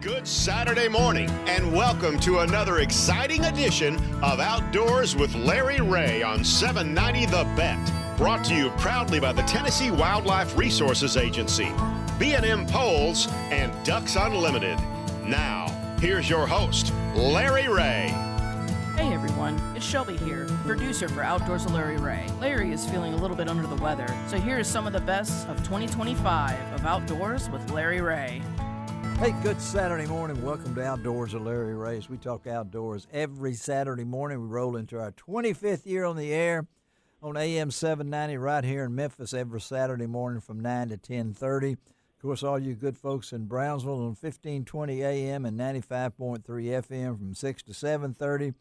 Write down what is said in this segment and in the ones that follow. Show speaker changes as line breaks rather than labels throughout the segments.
Good Saturday morning, and welcome to another exciting edition of Outdoors with Larry Ray on 790 The Bet. Brought to you proudly by the Tennessee Wildlife Resources Agency, B&M Poles, and Ducks Unlimited. Now, here's your host, Larry Ray.
Hey everyone, it's Shelby here, producer for Outdoors with Larry Ray. Larry is feeling a little bit under the weather, so here is some of the best of 2025 of Outdoors with Larry Ray.
Hey, good Saturday morning. Welcome to Outdoors with Larry Ray. As we talk outdoors every Saturday morning. We roll into our 25th year on the air on AM 790 right here in Memphis every Saturday morning from 9 to 10:30. Of course, all you good folks in Brownsville on 1520 AM and 95.3 FM from 6 to 7:30.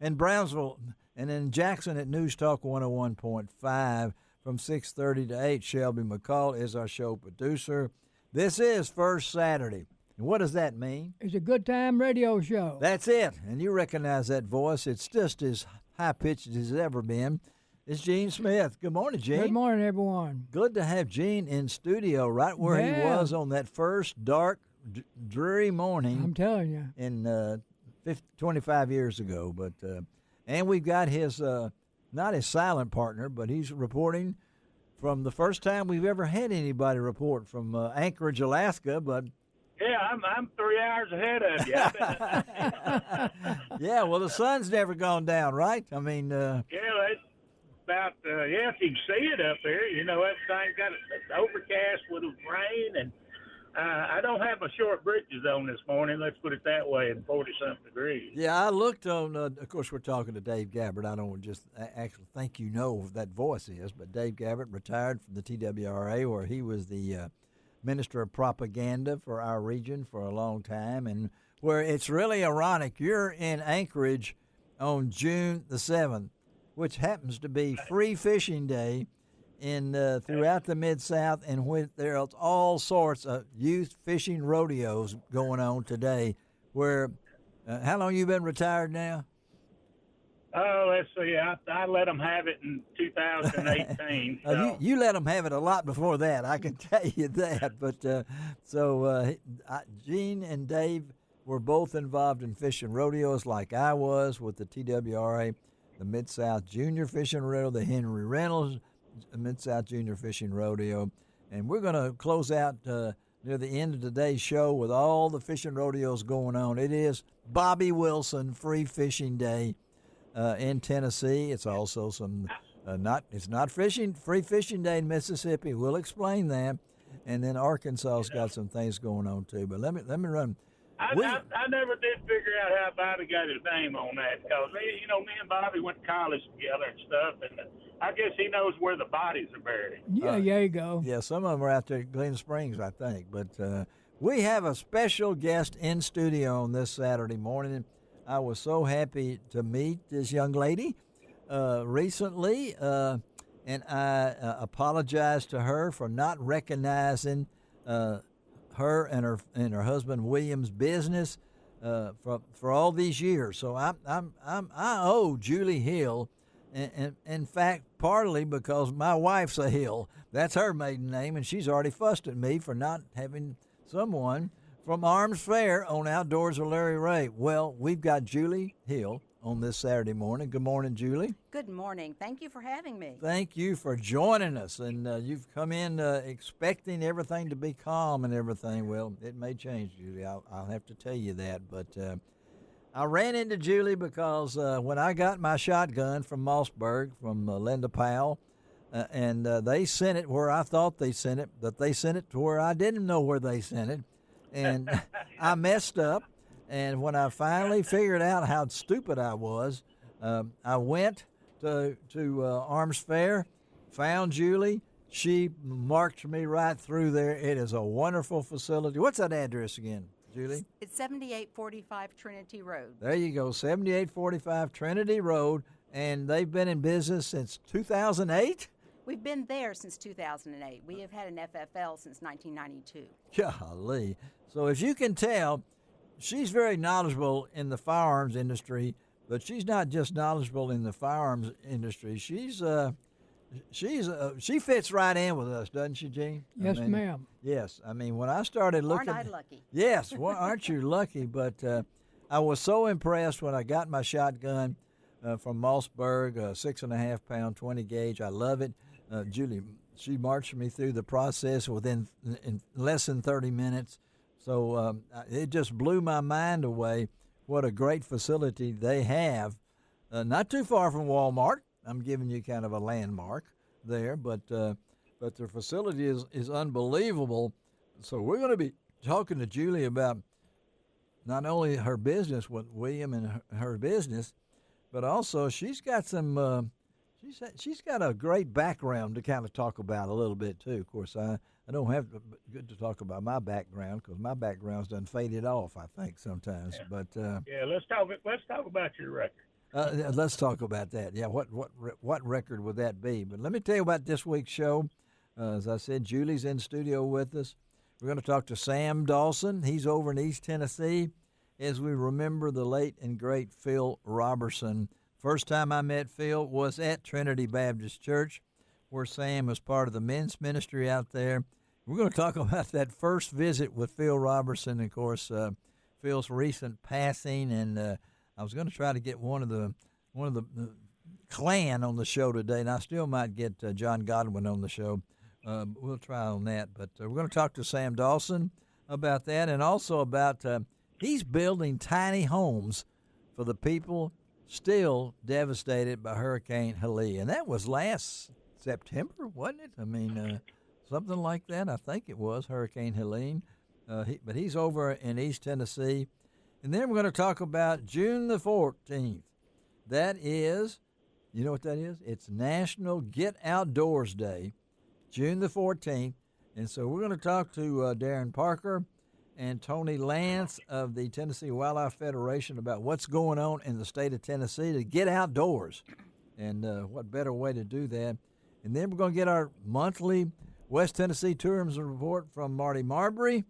In Brownsville and in Jackson at News Talk 101.5 from 6:30 to 8. Shelby McCall is our show producer. This is First Saturday. And what does that mean?
It's a good time radio show.
That's it. And you recognize that voice. It's just as high-pitched as it's ever been. It's Gene Smith. Good morning, Gene.
Good morning, everyone.
Good to have Gene in studio right where he was on that first dark, dreary morning.
I'm telling you.
In 25 years ago. But and we've got his, not his silent partner, but he's reporting from the first time we've ever had anybody report from Anchorage, Alaska, but
yeah, I'm 3 hours ahead of you.
Yeah, well, the sun's never gone down, right? I mean,
yeah, it's about if you can see it up there, you know, everything's got it's overcast with rain, and I don't have my short breeches on this morning. Let's put it that way, in 40-something degrees.
Yeah, I looked on. Of course, we're talking to Dave Gabbard. I don't just actually think you know who that voice is, but Dave Gabbard retired from the TWRA, where he was the Minister of Propaganda for our region for a long time, and where it's really ironic. You're in Anchorage on June the 7th, which happens to be Free Fishing Day in throughout the Mid-South, and when there's all sorts of youth fishing rodeos going on today. Where, how long you been retired now?
Oh, let's see. I let them have it in 2018. So.
You let them have it a lot before that, I can tell you that. But Gene and Dave were both involved in fishing rodeos like I was with the TWRA, the Mid-South Junior Fishing Rodeo, the Henry Reynolds Mid-South Junior Fishing Rodeo. And we're going to close out near the end of today's show with all the fishing rodeos going on. It is Bobby Wilson Free Fishing Day in Tennessee. It's also some it's not Free Fishing Day in Mississippi. We'll explain that. And then Arkansas's got some things going on too. But let me run.
I never did figure out how Bobby got his name on that, because me and Bobby went to college together and stuff, and I guess he knows where the bodies are buried.
Yeah, there you go.
Yeah, some of them are out there at Glen Springs, I think. But we have a special guest in studio on this Saturday morning. I was so happy to meet this young lady recently, and I apologize to her for not recognizing her and her husband William's business for all these years. So I owe Julie Hill, and in fact, partly because my wife's a Hill. That's her maiden name, and she's already fussed at me for not having someone from Arms Fair on Outdoors with Larry Ray. Well, we've got Julie Hill on this Saturday morning. Good morning, Julie.
Good morning. Thank you for having me.
Thank you for joining us. And you've come in expecting everything to be calm and everything. Well, it may change, Julie. I'll have to tell you that. But I ran into Julie because when I got my shotgun from Mossberg, from Linda Powell, and they sent it where I thought they sent it, but they sent it to where I didn't know where they sent it. And I messed up. And when I finally figured out how stupid I was, I went to Arms Fair, found Julie. She marched me right through there. It is a wonderful facility. What's that address again, Julie?
It's 7845 Trinity Road.
There you go, 7845 Trinity Road. And they've been in business since 2008?
We've been there since 2008. We have had an FFL since 1992.
Golly. So as you can tell, she's very knowledgeable in the firearms industry, but she's not just knowledgeable in the firearms industry. She's she fits right in with us, doesn't she, Gene?
Yes, ma'am.
Yes, I mean when I started looking,
Aren't I lucky?
Yes, well, aren't you lucky? But I was so impressed when I got my shotgun from Mossberg, 6.5 pound 20 gauge. I love it. Julie, she marched me through the process in less than 30 minutes. So it just blew my mind away. What a great facility they have. Not too far from Walmart. I'm giving you kind of a landmark there, but their facility is unbelievable. So we're going to be talking to Julie about not only her business with William and her business, but also she's got some. She's got a great background to kind of talk about a little bit too. Of course, I don't have to talk about my background because my background's done faded off. I think sometimes, but
let's talk about your record.
Let's talk about that. Yeah, what record would that be? But let me tell you about this week's show. As I said, Julie's in studio with us. We're going to talk to Sam Dawson. He's over in East Tennessee as we remember the late and great Phil Robertson. First time I met Phil was at Trinity Baptist Church, where Sam was part of the men's ministry out there. We're going to talk about that first visit with Phil Robertson, of course, Phil's recent passing, and I was going to try to get one of the clan on the show today, and I still might get John Godwin on the show. We'll try on that, but we're going to talk to Sam Dawson about that, and also about he's building tiny homes for the people still devastated by Hurricane Helene, and that was last September, wasn't it? I mean, something like that. I think it was Hurricane Helene, but he's over in East Tennessee. And then we're going to talk about June the 14th. That is, you know what that is? It's National Get Outdoors Day, June the 14th. And so we're going to talk to Dillon Parker and Tony Lance of the Tennessee Wildlife Federation about what's going on in the state of Tennessee to get outdoors. And what better way to do that. And then we're going to get our monthly West Tennessee Tourism Report from Marty Marbury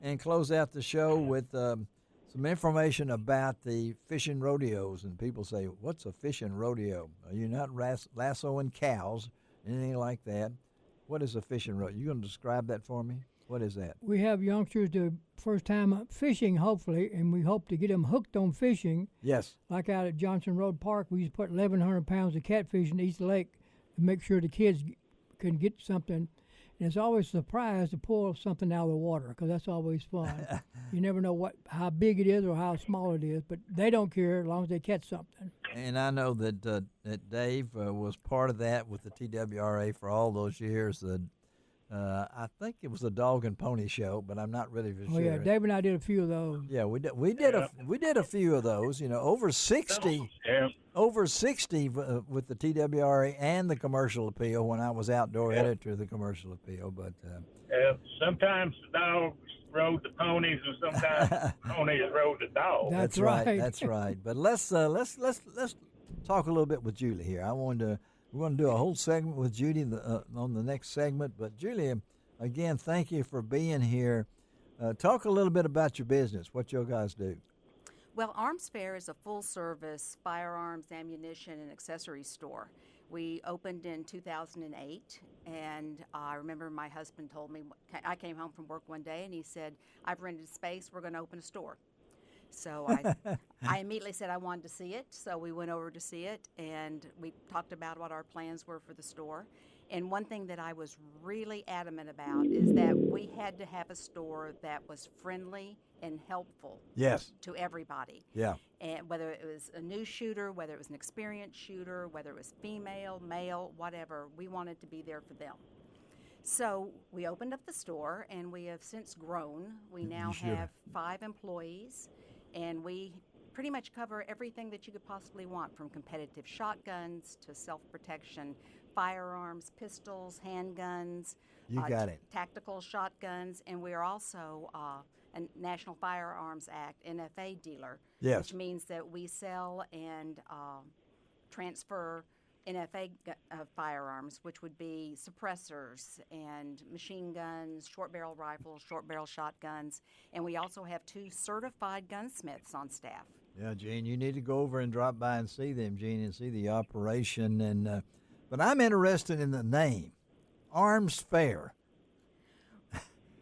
and close out the show with some information about the fishing rodeos. And people say, what's a fishing rodeo? Are you not lassoing cows, anything like that? What is a fishing rodeo? You going to describe that for me? What is that?
We have youngsters the first time fishing, hopefully, and we hope to get them hooked on fishing.
Yes.
Like out at Johnson Road Park, we used to put 1,100 pounds of catfish in East Lake to make sure the kids can get something. And it's always a surprise to pull something out of the water because that's always fun. You never know how big it is or how small it is, but they don't care as long as they catch something.
And I know that Dave was part of that with the TWRA for all those years. I think it was the Dog and Pony Show, but I'm not really for sure.
Oh yeah, Dave and I did a few of those.
Yeah, we did a few of those. You know, over 60 with the TWRA and the Commercial Appeal when I was outdoor editor of the Commercial Appeal. But
sometimes the dogs rode the ponies, and sometimes ponies rode the dogs.
That's right.
That's right. But let's talk a little bit with Julie here. We're going to do a whole segment with Judy on the next segment. But, Julie, again, thank you for being here. Talk a little bit about your business, what you guys do.
Well, Arms Fair is a full-service firearms, ammunition, and accessories store. We opened in 2008, and I remember my husband told me, I came home from work one day, and he said, I've rented space, we're going to open a store. So I immediately said I wanted to see it, so we went over to see it, and we talked about what our plans were for the store. And one thing that I was really adamant about is that we had to have a store that was friendly and helpful to everybody.
Yeah.
And whether it was a new shooter, whether it was an experienced shooter, whether it was female, male, whatever, we wanted to be there for them. So we opened up the store, and we have since grown. We now have 5 employees. And we pretty much cover everything that you could possibly want, from competitive shotguns to self-protection, firearms, pistols, handguns.
You got it.
Tactical shotguns. And we are also a National Firearms Act NFA dealer, which means that we sell and transfer NFA firearms, which would be suppressors and machine guns, short-barrel rifles, short-barrel shotguns, and we also have 2 certified gunsmiths on staff.
Yeah, Gene, you need to go over and drop by and see them, Gene, and see the operation. And But I'm interested in the name, Arms Fair.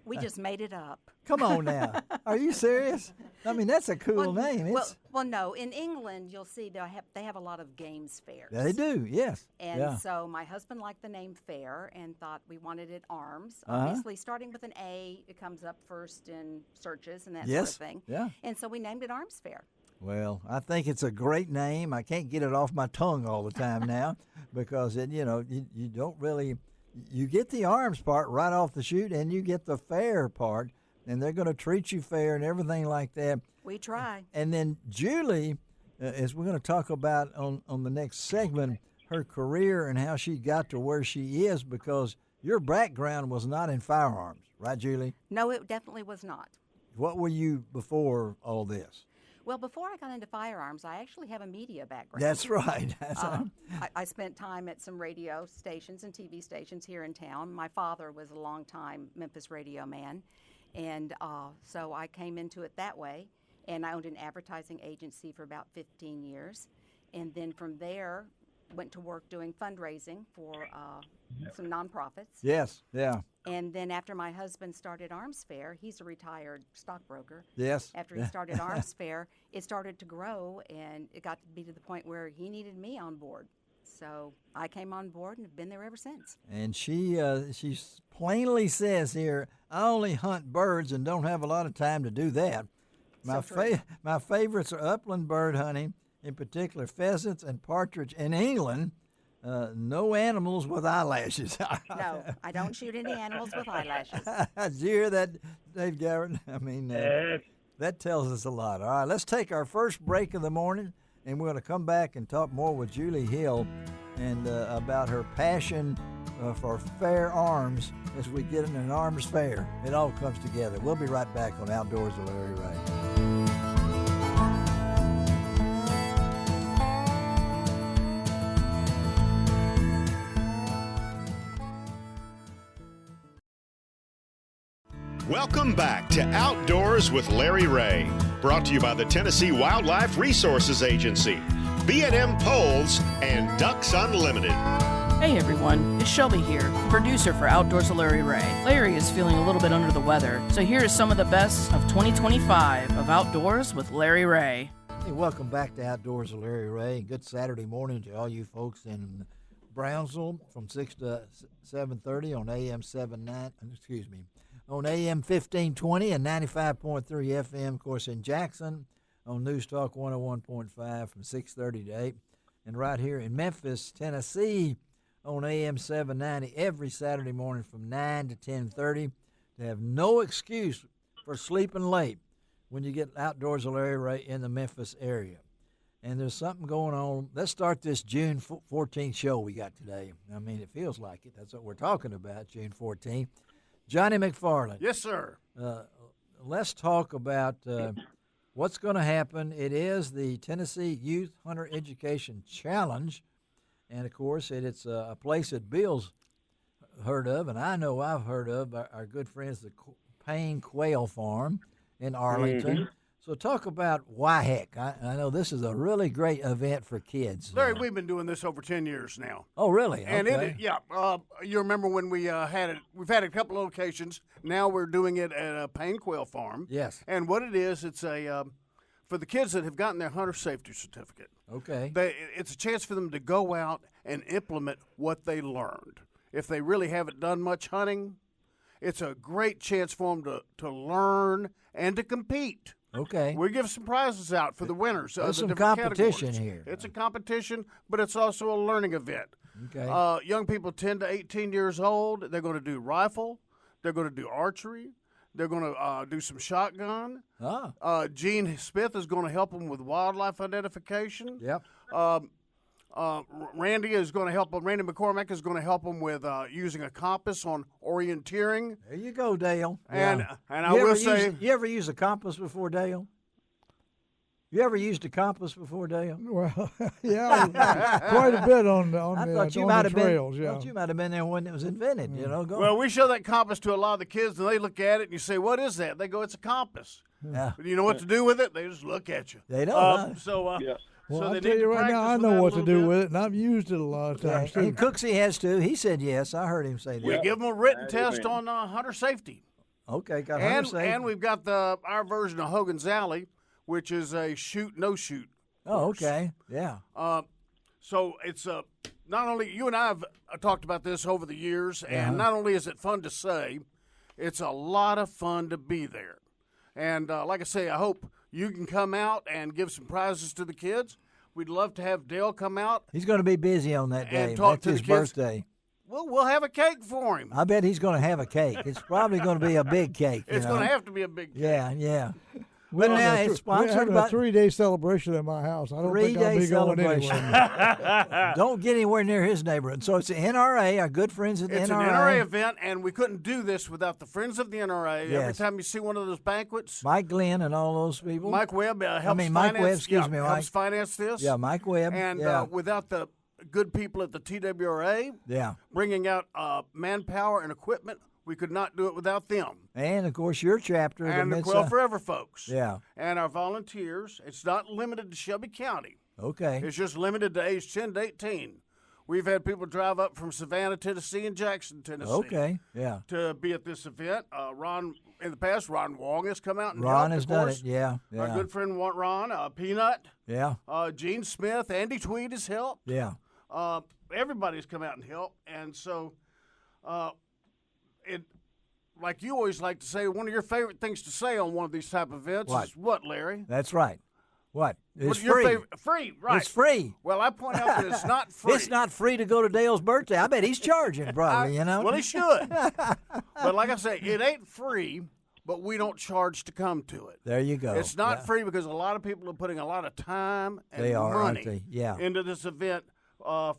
We just made it up.
Come on now. Are you serious? I mean, that's a cool name.
Well, no. In England, you'll see they have a lot of games fairs.
They do, yes.
And so my husband liked the name Fair and thought we wanted it Arms. Obviously, starting with an A, it comes up first in searches and that sort of thing.
Yeah.
And so we named it Arms Fair.
Well, I think it's a great name. I can't get it off my tongue all the time now because, you don't really – you get the arms part right off the chute and you get the fair part, and they're going to treat you fair and everything like that.
We try.
And then Julie, as we're going to talk about on the next segment, her career and how she got to where she is, because your background was not in firearms, right, Julie?
No, it definitely was not.
What were you before all this?
Well, before I got into firearms, I actually have a media background.
That's right.
I spent time at some radio stations and TV stations here in town. My father was a longtime Memphis radio man, and so I came into it that way. And I owned an advertising agency for about 15 years. And then from there, went to work doing fundraising for some nonprofits.
Yes, yeah.
And then after my husband started Arms Fair, he's a retired stockbroker.
Yes.
After he started Arms Fair, it started to grow, and it got to be to the point where he needed me on board. So I came on board and have been there ever since.
And she plainly says here, I only hunt birds and don't have a lot of time to do that. My favorites are upland bird hunting, in particular pheasants and partridge. In England, no animals with eyelashes.
No, I don't shoot any animals with eyelashes.
Did you hear that, Dave Garrett? I mean, that tells us a lot. All right, let's take our first break of the morning, and we're going to come back and talk more with Julie Hill and about her passion for fair arms as we get in an arms fair. It all comes together. We'll be right back on Outdoors with Larry Ray.
Welcome back to Outdoors with Larry Ray, brought to you by the Tennessee Wildlife Resources Agency, B&M Poles, and Ducks Unlimited.
Hey everyone, it's Shelby here, producer for Outdoors with Larry Ray. Larry is feeling a little bit under the weather, so here is some of the best of 2025 of Outdoors with Larry Ray.
Hey, welcome back to Outdoors with Larry Ray. Good Saturday morning to all you folks in Brownsville from 6 to 7:30 on AM 1520 and 95.3 FM, of course, in Jackson on News Talk 101.5 from 6:30 to 8. And right here in Memphis, Tennessee on AM 790 every Saturday morning from 9 to 10:30. They have no excuse for sleeping late when you get Outdoors with Larry Ray in the Memphis area. And there's something going on. Let's start this June 14th show we got today. I mean, it feels like it. That's what we're talking about, June 14th. Johnny Mcfarland.
Yes, sir.
Let's talk about what's going to happen. It is the Tennessee Youth Hunter Education Challenge. And, of course, it's a place that Bill's heard of, and I know I've heard of, our good friends, the Payne Quail Farm in Arlington. Mm-hmm. So talk about WYHEC. I know this is a really great event for kids.
Larry, we've been doing this over 10 years now.
Oh, really?
And
okay.
You remember when we had it? We've had a couple of locations. Now we're doing it at a Payne Quail Farm.
Yes.
And what it is, it's a for the kids that have gotten their hunter safety certificate.
Okay.
It's a chance for them to go out and implement what they learned. If they really haven't done much hunting, it's a great chance for them to learn and to compete.
Okay.
We give some prizes out for the winners.
There's some
competition
here.
It's a competition, but it's also a learning event.
Okay.
Young people 10 to 18 years old, they're going to do rifle. They're going to do archery. They're going to do some shotgun. Gene Smith is going to help them with wildlife identification.
Yep.
Randy McCormack is going to help them with using a compass on orienteering.
There you go, Dale.
And I will say,
you ever used a compass before, Dale? You ever used a compass before, Dale?
Well, yeah, quite a bit on the trails.
I thought you might have been there when it was invented. You know.
Well, we show that compass to a lot of the kids, and they look at it, and you say, "What is that?" They go, "It's a compass."
Yeah.
You know what to do with it? They just look at you.
They don't.
Well,
So
I'll
they
tell
need
you
to
right now, I
practice
know
with
what
that
to
a
do
little
with
bit.
it, and I've used it a lot of times
And
too.
Cooksey has too. He said yes. I heard him say that.
We give them a written
Amen.
test on hunter safety.
Okay, got Hunter
And
safe.
we've got our version of Hogan's Alley, which is a shoot, no shoot.
Oh, okay. Yeah.
So it's not only you and I have talked about this over the years, and not only is it fun to say, it's a lot of fun to be there. And like I say, I hope you can come out and give some prizes to the kids. We'd love to have Dale come out.
He's going to be busy on that day.
And talk
That's
to
his
the kids.
birthday.
Well, we'll have a cake for him.
I bet he's going to have a cake. It's probably going to be a big cake.
It's going to have to be a big cake.
Yeah, yeah.
We're
But now
having
it's
we're
sponsored
having
by
a 3-day celebration at my house. I don't think I'll
3-day
be going
celebration.
anywhere.
Don't get anywhere near his neighborhood. So it's the NRA, our good friends at the
It's
NRA.
an NRA event, and we couldn't do this without the Friends of the NRA. Every
Yes.
time you see one of those banquets,
Mike Glenn and all those people.
Mike Webb helps
Mike
finance.
Webb, excuse me,
helps
Mike.
finance this.
Yeah, Mike Webb.
And
yeah.
without the good people at the TWRA
yeah.
bringing out manpower and equipment, we could not do it without them.
And, of course, your chapter.
And the
Mid-
Quail Forever folks.
Yeah.
And our volunteers. It's not limited to Shelby County.
Okay.
It's just limited to age 10 to 18. We've had people drive up from Savannah, Tennessee, and Jackson, Tennessee.
Okay, yeah.
To be at this event. In the past, Ron Wong has come out and
Ron
helped,
has
of
done
course.
it, yeah.
Our good friend Ron, Peanut,
Yeah,
Gene Smith, Andy Tweed has helped.
yeah.
Everybody's come out and helped. And so, like you always like to say, one of your favorite things to say on one of these type of events
What?
is what, Larry?
That's right. What? It's
What's your
free.
favorite? Free, right.
It's free.
Well, I point out that it's not free.
It's not free to go to Dale's birthday. I bet he's charging, probably, you know?
Well, he should. But like I say, it ain't free, but we don't charge to come to it.
There you go.
It's not
Yeah.
free because a lot of people are putting a lot of time and
They are, aren't
money
they? Yeah.
into this event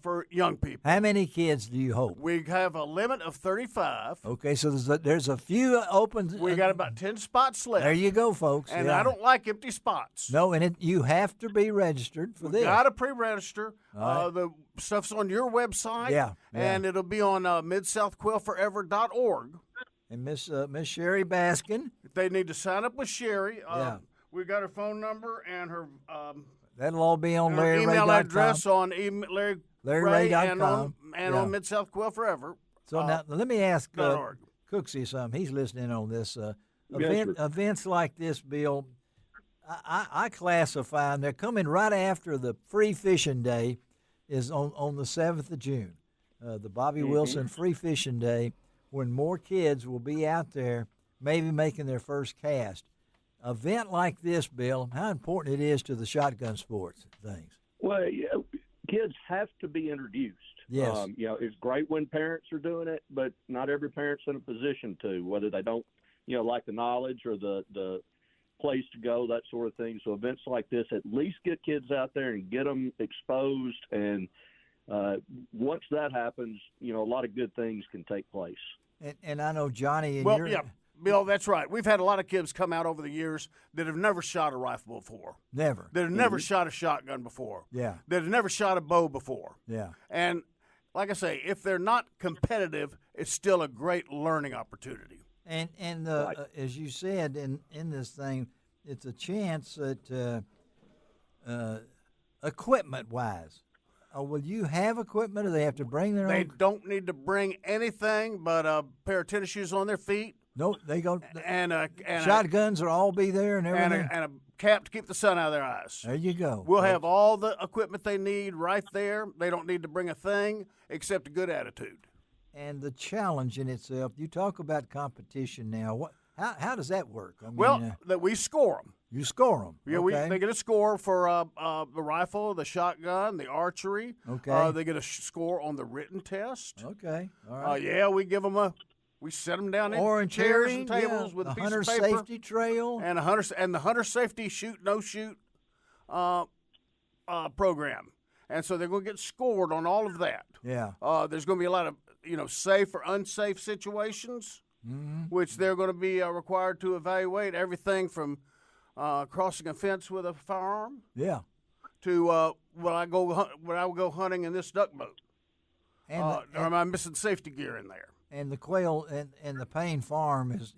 for young people.
How many kids do you hope?
We have a limit of 35.
Okay, so there's a few open.
We got about 10 spots left.
There you go, folks.
And
yeah.
I don't like empty spots.
No, and you have to be registered for this.
Got to pre-register.
All right.
The stuff's on your website.
Yeah, yeah.
And it'll be on midsouthquailforever.org.
And Miss Sherry Baskin.
They need to sign up with Sherry.
Yeah.
We got her phone number and her
That'll all be on
and her email
LarryRay.com.
address on Larry
LarryRay.com.
Ray and on
Yeah.
Mid South Quail Forever.
So now let me ask
.org.
Cooksey something. He's listening on this.
Yes,
Events like this, Bill, I classify them. They're coming right after the Free Fishing Day is on the 7th of June, the Bobby Wilson Free Fishing Day, when more kids will be out there maybe making their first cast. Event like this, Bill, how important it is to the shotgun sports things.
Well, yeah, kids have to be introduced.
Yes.
It's great when parents are doing it, but not every parent's in a position to, whether they don't, like the knowledge or the place to go, that sort of thing. So events like this at least get kids out there and get them exposed. And once that happens, a lot of good things can take place.
And I know Johnny and
Well, yeah, Bill, that's right. We've had a lot of kids come out over the years that have never shot a rifle before.
Never.
That have never shot a shotgun before.
Yeah.
That have never shot a bow before.
Yeah.
And like I say, if they're not competitive, it's still a great learning opportunity.
And
Right.
as you said in this thing, it's a chance that equipment-wise, will you have equipment, or they have to bring their
They
own?
don't need to bring anything but a pair of tennis shoes on their feet
No, they go.
and a
Shotguns will all be there and everything.
and a cap to keep the sun out of their eyes.
There you go.
We'll have all the equipment they need right there. They don't need to bring a thing except a good attitude.
And the challenge in itself. You talk about competition now. What? How does that work? I mean,
Well, that we score them.
you score them.
Yeah,
okay.
they get a score for the rifle, the shotgun, the archery.
Okay.
They get a score on the written test.
Okay. All right.
Yeah, we give them we set them down in
Orange
chairs
herring,
and tables
yeah,
with a
the
piece
hunter
of paper
safety trail.
and the hunter safety shoot no shoot program. And so they're going to get scored on all of that.
Yeah.
There's going to be a lot of safe or unsafe situations, which they're going to be required to evaluate. Everything from crossing a fence with a firearm
Yeah.
to when I would go hunting in this duck boat.
And
Or am I missing safety gear in there?
and the quail and the Payne farm is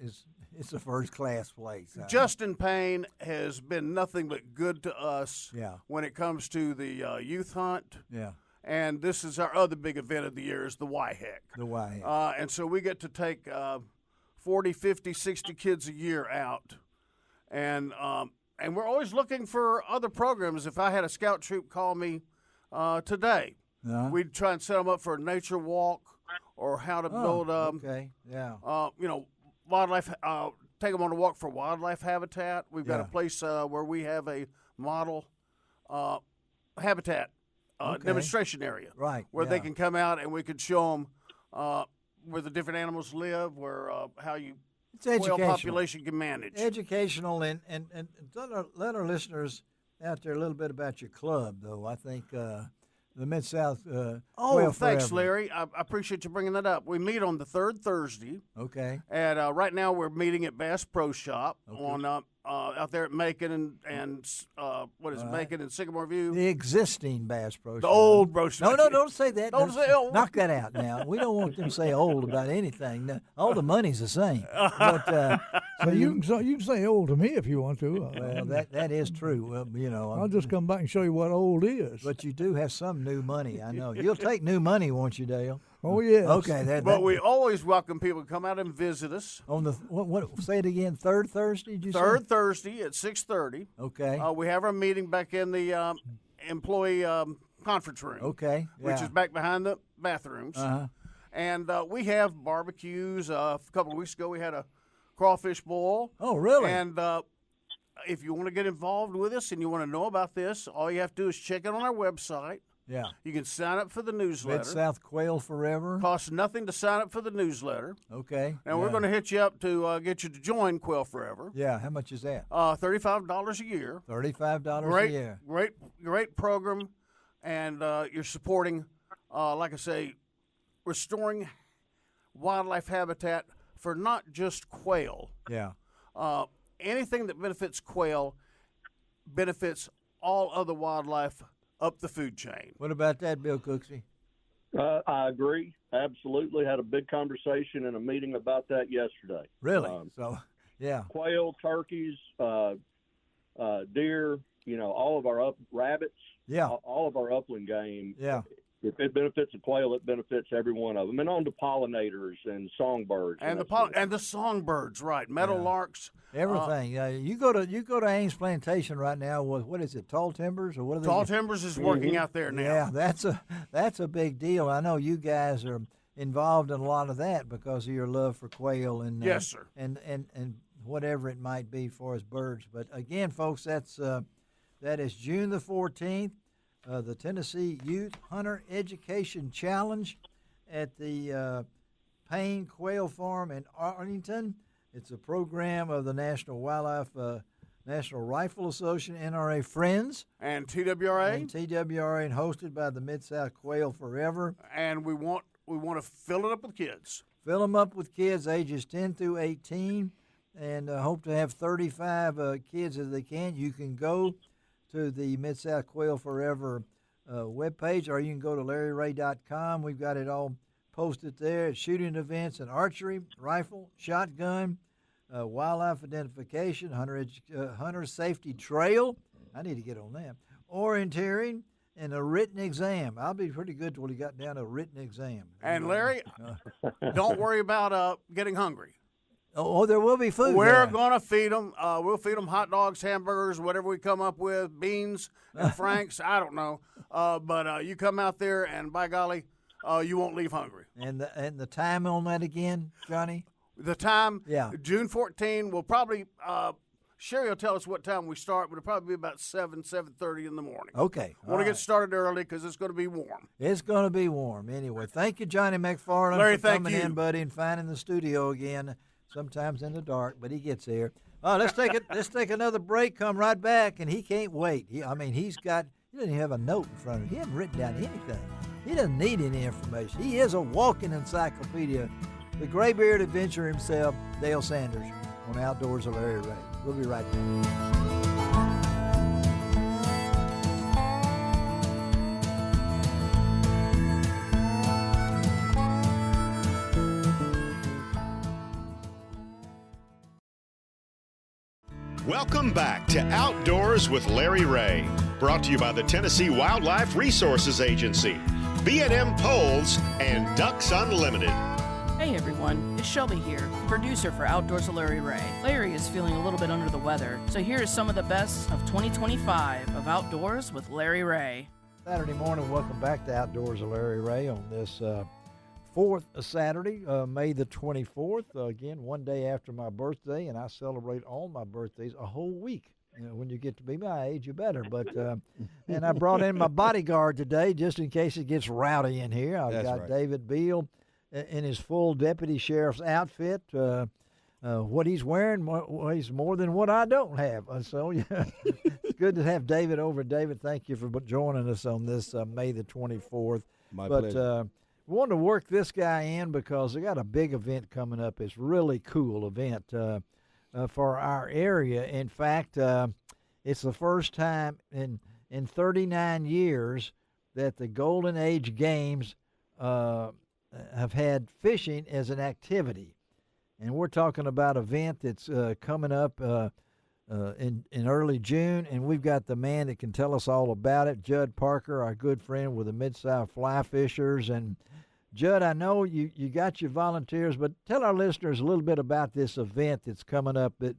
It's a first-class place.
Justin Payne has been nothing but good to us
Yeah.
when it comes to the youth hunt.
Yeah.
And this is our other big event of the year is the YHEC.
The YHEC.
And so we get to take 40, 50, 60 kids a year out. And we're always looking for other programs. If I had a scout troop call me today, we'd try and set them up for a nature walk or how to build, wildlife, take them on a walk for wildlife habitat. We've got a place where we have a model habitat demonstration area, where they can come out and we could show them where the different animals live, where how you quail population can manage.
Educational and let our listeners out there a little bit about your club, though. I think the Mid-South Quail
thanks,
Forever.
Larry. I appreciate you bringing that up. We meet on the third Thursday.
Okay.
And right now we're meeting at Bass Pro Shop on out there at Macon and Macon and Sycamore View.
The existing Bass Pro Shop.
The old Pro Shop.
No, don't say that.
Don't say old.
Knock that out now. We don't want them to say old about anything. No, all the money's the same. But,
so you can say old to me if you want to.
Well, that is true. Well,
I'll just come back and show you what old is.
But you do have some new money, I know. You'll take new money, won't you, Dale?
Oh, yes.
Okay.
But we always welcome people to come out and visit us.
On the what? Say it again. Third Thursday? Did you
Third
say?
Thursday at 6:30.
Okay.
We have our meeting back in the employee conference room.
Okay.
Which is back behind the bathrooms. And we have barbecues. A couple of weeks ago, we had a crawfish boil.
Oh, really?
And if you want to get involved with us and you want to know about this, all you have to do is check it on our website.
Yeah.
You can sign up for the newsletter.
Mid-South Quail Forever.
Costs nothing to sign up for the newsletter.
Okay.
And we're going to hit you up to get you to join Quail Forever.
Yeah. How much is that?
$35 a year.
$35 a year.
Great program. And you're supporting, like I say, restoring wildlife habitat for not just quail.
Yeah.
Anything that benefits quail benefits all other wildlife up the food chain.
What about that, Bill Cooksey?
I agree. Absolutely. Had a big conversation in a meeting about that yesterday.
Really? Yeah.
Quail, turkeys, deer, all of our rabbits.
Yeah.
All of our upland game.
Yeah.
If it benefits a quail, it benefits every one of them. And on to pollinators and songbirds.
And the songbirds, right. Meadowlarks.
Everything. You go to Ames Plantation right now with, what is it, Tall Timbers? Or what are they?
Tall Timbers is working out there now.
Yeah, that's a big deal. I know you guys are involved in a lot of that because of your love for quail and
yes, sir.
And whatever it might be for us birds. But again, folks, that is June the 14th. The Tennessee Youth Hunter Education Challenge at the Payne Quail Farm in Arlington. It's a program of the National Rifle Association, NRA Friends.
And TWRA.
And TWRA, and hosted by the Mid-South Quail Forever.
And we want to fill it up with kids.
Fill them up with kids ages 10 through 18, and hope to have 35 kids as they can. You can go to the Mid-South Quail Forever webpage, or you can go to LarryRay.com. We've got it all posted there. Shooting events and archery, rifle, shotgun, wildlife identification, hunter safety trail. I need to get on that. Orienteering, and a written exam. I'll be pretty good till we got down to a written exam.
And Larry, don't worry about getting hungry.
Oh, there will be food.
We're going to feed them. We'll feed them hot dogs, hamburgers, whatever we come up with, beans and Franks. I don't know. But you come out there, and by golly, you won't leave hungry.
And the time on that again, Johnny?
The time?
Yeah.
June 14. We'll probably, Sherry will tell us what time we start, but it'll probably be about 7:30 in the morning.
Okay.
Want to get started early because it's going to be warm.
It's going to be warm. Anyway, thank you, Johnny Mcfarland,
Larry,
for coming in, buddy, and finding the studio again. Sometimes in the dark, but he gets there. Let's take another break. Come right back, and he can't wait. He doesn't even have a note in front of him. He hasn't written down anything. He doesn't need any information. He is a walking encyclopedia. The gray-bearded adventurer himself, Dale Sanders, on Outdoors of Larry Ray. We'll be right back.
Welcome back to Outdoors with Larry Ray, brought to you by the Tennessee Wildlife Resources Agency, B&M Poles, and Ducks Unlimited.
Hey everyone, it's Shelby here, producer for Outdoors with Larry Ray. Larry is feeling a little bit under the weather, so here is some of the best of 2025 of Outdoors with Larry Ray.
Saturday morning, welcome back to Outdoors with Larry Ray on this fourth Saturday, May the 24th. Again, one day after my birthday, and I celebrate all my birthdays a whole week. You know, when you get to be my age, you better. But and I brought in my bodyguard today just in case it gets rowdy in here. I've got David Beal in his full deputy sheriff's outfit. What he's wearing weighs more than what I don't have. So yeah, it's good to have David over. David, thank you for joining us on this May the 24th.
My pleasure.
We wanted to work this guy in because they got a big event coming up. It's a really cool event for our area. In fact, it's the first time in 39 years that the Golden Age Games have had fishing as an activity. And we're talking about an event that's coming up in early June, and we've got the man that can tell us all about it, Jud Parker, our good friend with the Mid-South Fly Fishers. And Jud, I know you got your volunteers, but tell our listeners a little bit about this event that's coming up. It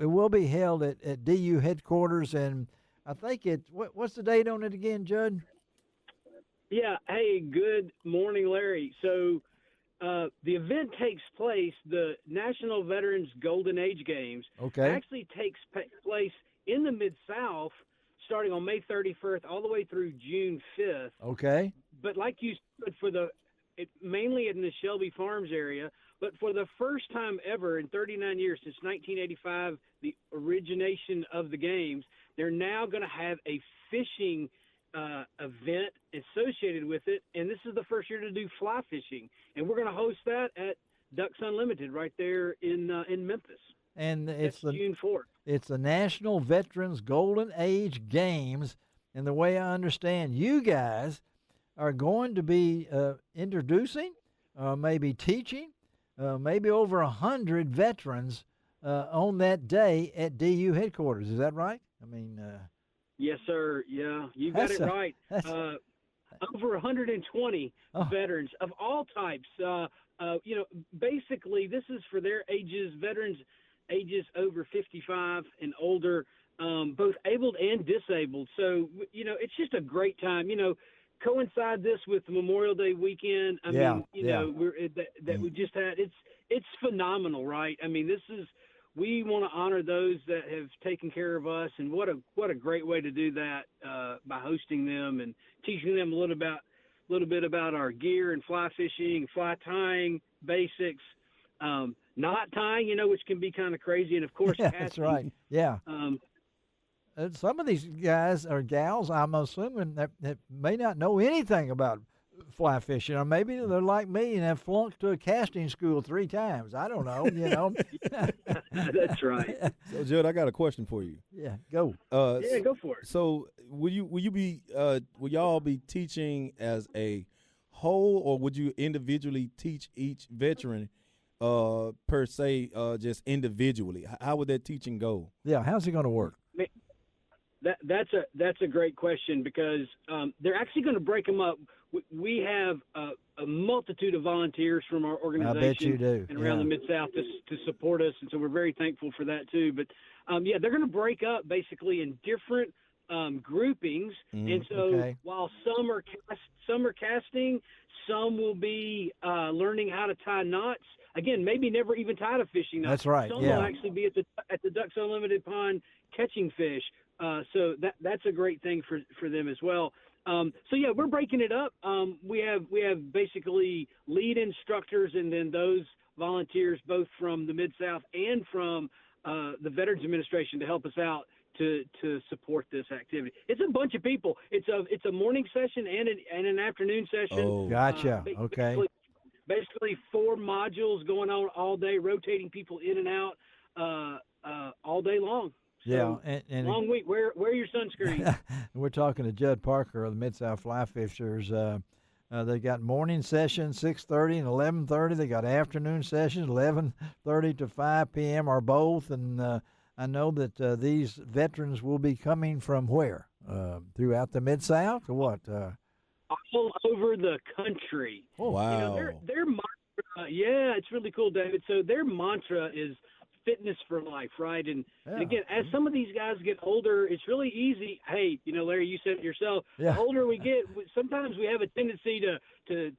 will be held at DU headquarters, and I think what's the date on it again, Jud?
Yeah. Hey, good morning, Larry. So the event takes place, the National Veterans Golden Age Games actually takes place in the Mid-South starting on May 31st all the way through June 5th.
Okay.
But like you said, mainly in the Shelby Farms area, but for the first time ever in 39 years, since 1985, the origination of the games, they're now going to have a fishing event associated with it, and this is the first year to do fly fishing, and we're going to host that at Ducks Unlimited right there in Memphis.
And
it's June 4th.
It's the National Veterans Golden Age Games, and the way I understand, you guys are going to be introducing, maybe teaching, maybe over 100 veterans on that day at DU headquarters. Is that right? I mean.
Yes, sir. Yeah, you got it right. Over 120 veterans of all types. Basically, this is for their ages, veterans ages over 55 and older, both abled and disabled. So, it's just a great time. Coincide this with Memorial Day weekend. We just had. It's phenomenal, right? I mean, we want to honor those that have taken care of us, and what a great way to do that by hosting them and teaching them a little bit about our gear and fly fishing, fly tying basics, knot tying, which can be kind of crazy, and of course, casting.
That's right. Yeah. Some of these guys or gals, I'm assuming that may not know anything about fly fishing, or maybe they're like me and have flunked to a casting school 3 times. I don't know,
That's right.
So, Jud, I got a question for you.
Yeah, go.
Go for it.
So, will y'all be teaching as a whole, or would you individually teach each veteran per se, just individually? How would that teaching go?
Yeah, how's it going to work?
That's a great question, because they're actually going to break them up. We have a multitude of volunteers from our organization.
I bet you do.
And around the Mid-South to support us, and so we're very thankful for that too. But they're going to break up basically in different groupings, and so while some are casting, some will be learning how to tie knots. Again, maybe never even tied a fishing knot.
That's right.
Some will actually be at the Ducks Unlimited pond catching fish. So that's a great thing for them as well. We're breaking it up. We have basically lead instructors, and then those volunteers both from the Mid-South and from the Veterans Administration to help us out to support this activity. It's a bunch of people. It's a morning session and an afternoon session.
Oh, gotcha. Okay.
Basically 4 modules going on all day, rotating people in and out all day long.
So, and
long week. Wear your sunscreen.
We're talking to Jud Parker of the Mid-South Fly Fishers. They got morning sessions 6:30 and 11:30. They got afternoon sessions 11:30 to 5 p.m. or both, and I know that these veterans will be coming from where? Throughout the Mid-South or what?
All over the country.
Oh,
wow.
You know, their mantra, yeah, it's really cool, David. So their mantra is fitness for life, right? And again, as some of these guys get older, it's really easy. Hey, you know, Larry, you said it yourself.
Yeah.
The older we get, sometimes we have a tendency to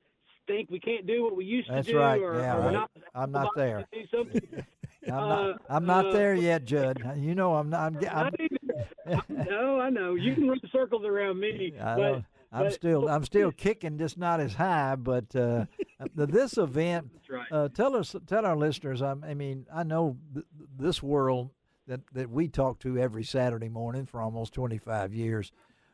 think we can't do what we used
That's
to do,
right.
or,
Yeah,
or
right.
not.
I'm not there.
To do something.
I'm not there yet, Judd. You know I'm not.
No, I know. You can run circles around me.
I'm still kicking, just not as high. But this event,
right.
Tell our listeners. I mean, I know this world that we talk to every Saturday morning for almost 25 years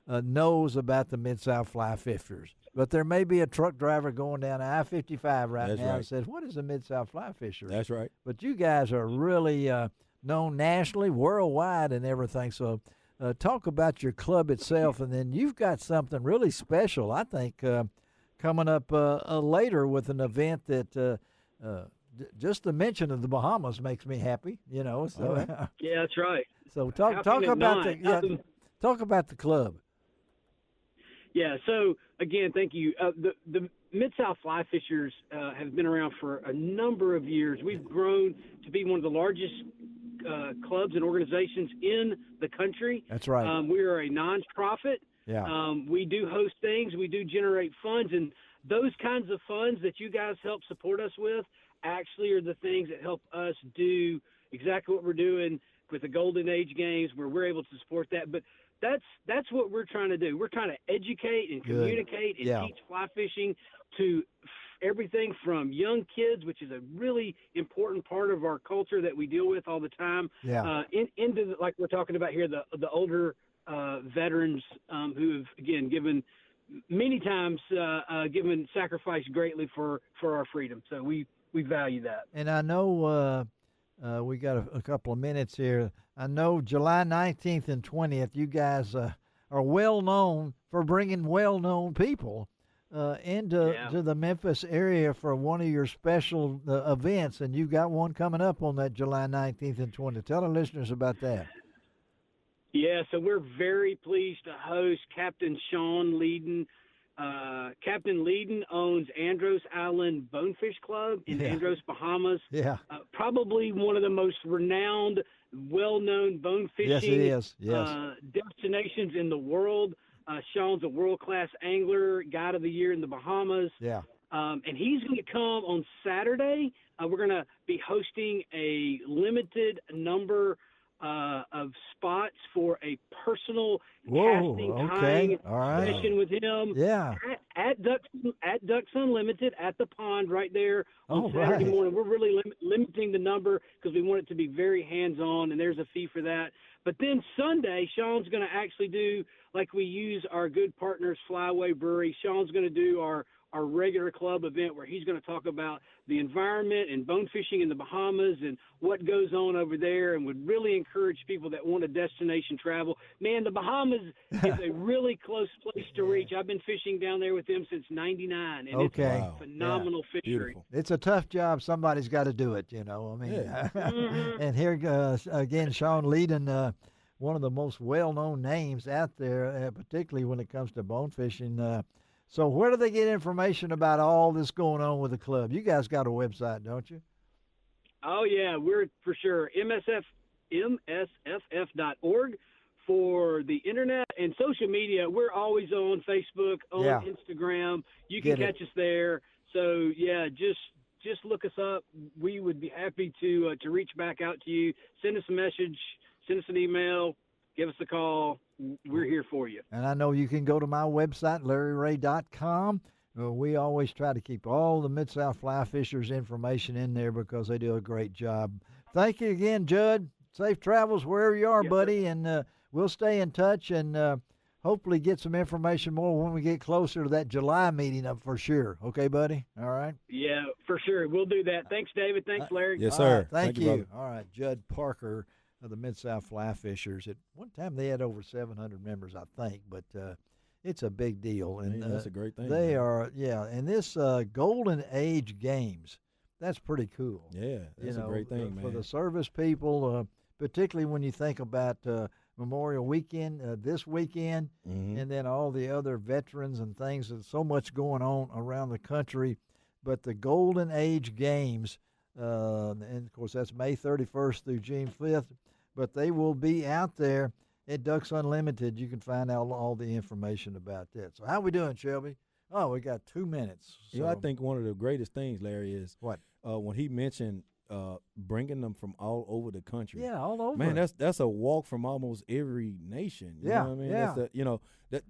knows about the Mid-South Fly Fishers. But there may be a truck driver going down I-55 right now and says, "What is a Mid-South Fly Fisher?"
That's right.
But you guys are really known nationally, worldwide, and everything. So talk about your club itself, and then you've got something really special, I think, coming up later with an event that just the mention of the Bahamas makes me happy. You know, so
right.
Yeah, that's right.
So talk about the club.
Yeah. So again, thank you. The Mid-South Fly Fishers have been around for a number of years. We've grown to be one of the largest clubs and organizations in the country.
That's right.
We are a nonprofit.
Yeah.
We do host things. We do generate funds, and those kinds of funds that you guys help support us with actually are the things that help us do exactly what we're doing with the Golden Age Games, where we're able to support that. But that's what we're trying to do. We're trying to educate and communicate and teach fly fishing to everything from young kids, which is a really important part of our culture that we deal with all the time, into like we're talking about here, the older veterans who have, again, given many times given sacrifice greatly for our freedom. So we value that.
And I know we got a couple of minutes here. I know July 19th and 20th, you guys are well known for bringing well-known people into to the Memphis area for one of your special events, and you've got one coming up on that July 19th and 20th. Tell our listeners about that.
Yeah, so we're very pleased to host Captain Sean Leeden. Captain Leeden owns Andros Island Bonefish Club in Andros, Bahamas.
Yeah.
Probably one of the most renowned, well-known bone fishing destinations in the world. Sean's a world-class angler, guide of the year in the Bahamas.
Yeah.
And he's going to come on Saturday. We're going to be hosting a limited number of spots for a personal casting tying session with him.
Yeah.
At Ducks Unlimited at the pond right there on Saturday morning. We're really limiting the number because we want it to be very hands-on, and there's a fee for that. But then Sunday, Sean's going to actually do, like we use our good partners, Flyway Brewery. Sean's going to do our regular club event where he's going to talk about the environment and bone fishing in the Bahamas and what goes on over there, and would really encourage people that want a destination travel. Man, the Bahamas is a really close place to reach. I've been fishing down there with them since '99, and it's a phenomenal fishery.
Beautiful.
It's a tough job. Somebody's got to do it, you know. I mean, and here again, Sean Leeden, one of the most well-known names out there, particularly when it comes to bone fishing. So where do they get information about all this going on with the club? You guys got a website, don't you?
Oh, yeah, we're for sure. MSFF.org for the internet and social media. We're always on Facebook, on Instagram. You can catch us there. So, yeah, just look us up. We would be happy to reach back out to you. Send us a message. Send us an email. Give us a call. We're here for you.
And I know you can go to my website, LarryRay.com. We always try to keep all the Mid-South Fly Fishers information in there because they do a great job. Thank you again, Jud. Safe travels wherever you are, buddy. And we'll stay in touch and hopefully get some information more when we get closer to that July meeting up for sure. Okay, buddy? All right?
Yeah, for sure. We'll do that. Thanks, David. Thanks, Larry.
Yes, sir.
Thank you.
Brother.
All right, Jud Parker of the Mid-South Fly Fishers. At one time they had over 700 members, I think, but it's a big deal. And
that's a great thing.
They are, and this Golden Age Games, that's pretty cool.
Yeah, that's a great thing, man.
For the service people, particularly when you think about Memorial Weekend this weekend, and then all the other veterans and things. There's so much going on around the country. But the Golden Age Games, and of course that's May 31st through June 5th, but they will be out there at Ducks Unlimited. You can find out all the information about that. So how we doing, Shelby? Oh, we got 2 minutes. So.
You know, I think one of the greatest things, Larry, is
what
when he mentioned bringing them from all over the country.
Yeah, all over.
Man, that's a walk from almost every nation. You know what I mean?
Yeah.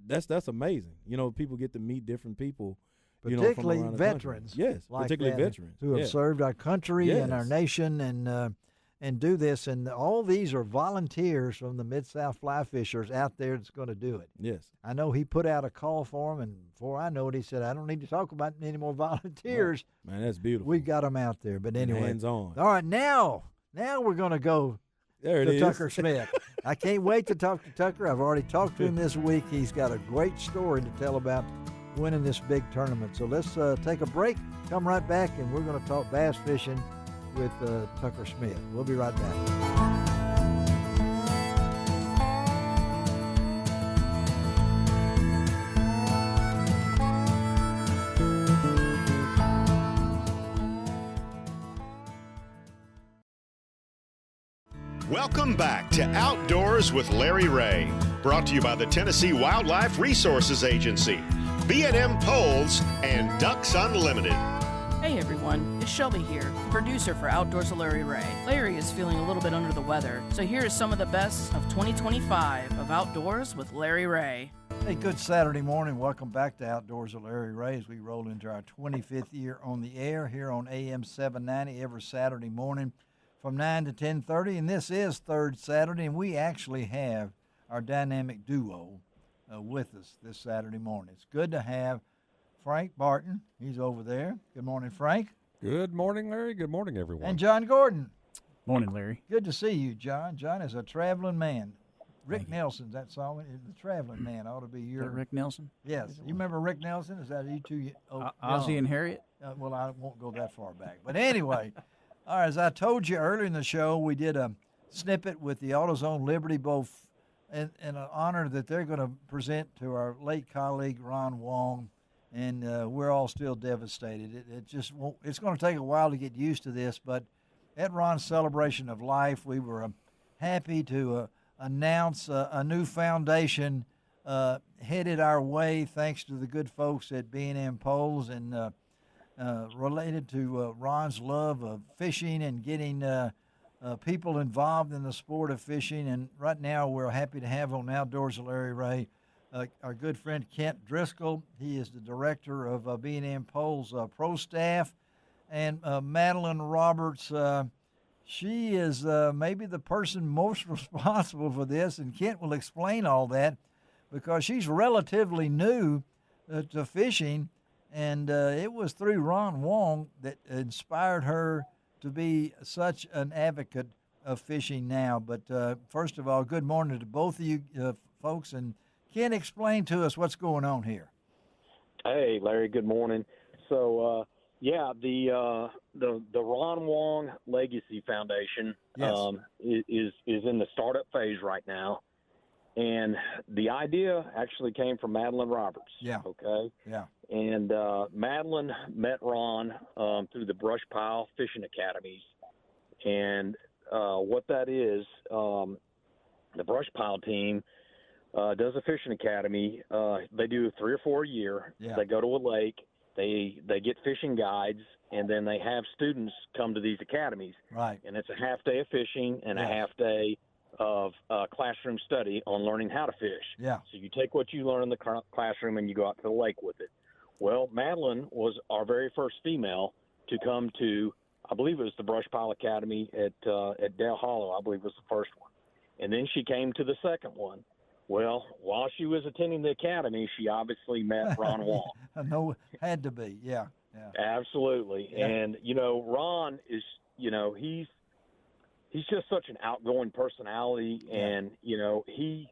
That's amazing. You know, people get to meet different people.
Particularly
from around the
veterans.
Country. Yes,
like
particularly veterans
who have served our country and our
Yes.
nation and do this. And all these are volunteers from the Mid-South Fly Fishers out there that's going to do it.
Yes.
I know he put out a call for them, and before I know it, he said, I don't need to talk about any more volunteers.
Man, that's beautiful.
We got them out there. But anyway.
Hands-on.
All right, now we're going to go to Tucker Smith. I can't wait to talk to Tucker. I've already talked to him this week. He's got a great story to tell about winning this big tournament. So let's take a break, come right back, and we're going to talk bass fishing with Tucker Smith. We'll be right back.
Welcome back to Outdoors with Larry Ray, brought to you by the Tennessee Wildlife Resources Agency, B&M Poles, and Ducks Unlimited.
Hey everyone, it's Shelby here, producer for Outdoors with Larry Ray. Larry is feeling a little bit under the weather, so here is some of the best of 2025 of Outdoors with Larry Ray.
Hey, good Saturday morning. Welcome back to Outdoors with Larry Ray as we roll into our 25th year on the air here on AM 790 every Saturday morning from 9 to 10:30. And this is third Saturday, and we actually have our dynamic duo with us this Saturday morning. It's good to have Frank Barton. He's over there. Good morning, Frank.
Good morning, Larry. Good morning, everyone.
And John Gordon.
Morning, Larry.
Good to see you, John. John is a traveling man. Rick Nelson's that song. The traveling man ought to be your.
Is that Rick Nelson?
Yes. You remember Rick Nelson? Is that you two?
Ozzie and Harriet?
Well, I won't go that far back. But anyway, all right, as I told you earlier in the show, we did a snippet with the AutoZone Liberty, both in an honor that they're going to present to our late colleague Ron Wong, and we're all still devastated. It just won't, it's going to take a while to get used to this, but at Ron's celebration of life, we were happy to announce a new foundation headed our way thanks to the good folks at B&M Poles and related to Ron's love of fishing and getting people involved in the sport of fishing. And right now we're happy to have on Outdoors with Larry Ray our good friend Kent Driscoll. He is the director of B&M Poles pro staff. And Madeline Roberts, she is maybe the person most responsible for this, and Kent will explain all that because she's relatively new to fishing, and it was through Ron Wong that inspired her to be such an advocate of fishing now. But first of all, good morning to both of you folks, and Kent, explain to us what's going on here.
Hey, Larry, good morning. So, the Ron Wong Legacy Foundation is in the startup phase right now, and the idea actually came from Madeline Roberts.
Yeah.
Okay.
Yeah.
And Madeline met Ron through the Brush Pile Fishing Academies, and what that is, the Brush Pile team does a fishing academy. They do 3 or 4 a year.
Yeah.
They go to a lake. They get fishing guides, and then they have students come to these academies.
Right.
And it's a half day of fishing and a half day of classroom study on learning how to fish.
Yeah.
So you take what you learn in the classroom and you go out to the lake with it. Well, Madeline was our very first female to come to, I believe it was the Brush Pile Academy at Dale Hollow. I believe it was the first one. And then she came to the second one. Well, while she was attending the academy, she obviously met Ron Wong.
I know, had to be, yeah.
Absolutely.
Yeah.
And, Ron is, he's just such an outgoing personality, and, he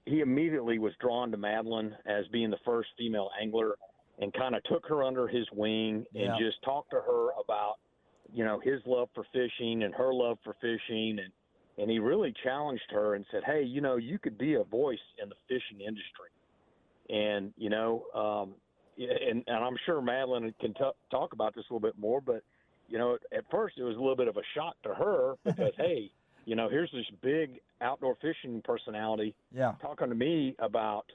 immediately was drawn to Madeline as being the first female angler and kind of took her under his wing and just talked to her about, his love for fishing and her love for fishing. and he really challenged her and said, hey, you could be a voice in the fishing industry. And, and I'm sure Madeline can talk about this a little bit more, but, at first it was a little bit of a shock to her because, hey, here's this big outdoor fishing personality talking to me about,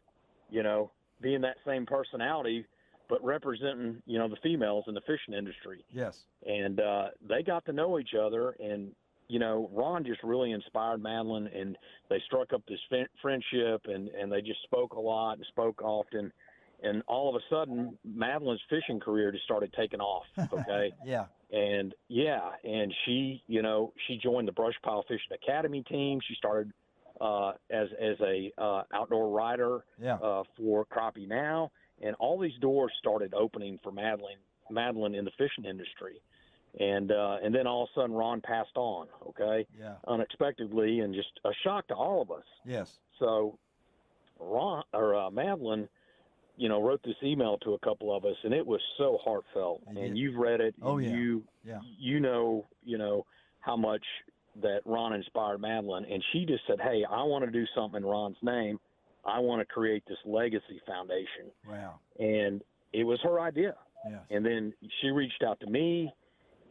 being that same personality, but representing, the females in the fishing industry.
Yes.
And they got to know each other, and, Ron just really inspired Madeline, and they struck up this friendship, and they just spoke a lot and spoke often. And all of a sudden, Madeline's fishing career just started taking off, okay?
Yeah.
And, she, she joined the Brush Pile Fishing Academy team. She started as a outdoor rider for Crappie Now. And all these doors started opening for Madeline in the fishing industry. And then all of a sudden Ron passed on, okay?
Yeah.
Unexpectedly, and just a shock to all of us.
Yes.
So Madeline, wrote this email to a couple of us, and it was so heartfelt. And you've read it.
Oh,
and
yeah.
You know how much that Ron inspired Madeline. And she just said, hey, I want to do something in Ron's name. I want to create this legacy foundation.
Wow.
And it was her idea.
Yes.
And then she reached out to me,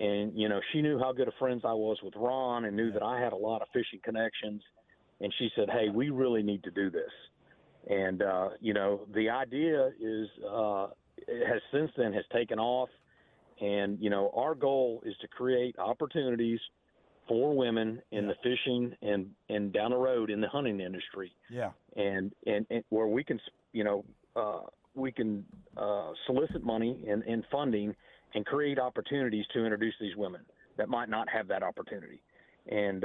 and, she knew how good of friends I was with Ron and knew that I had a lot of fishing connections. And she said, hey, we really need to do this. And, the idea is it has since then has taken off. And, our goal is to create opportunities for women in the fishing and down the road in the hunting industry.
Yeah.
And where we can, solicit money and funding and create opportunities to introduce these women that might not have that opportunity. And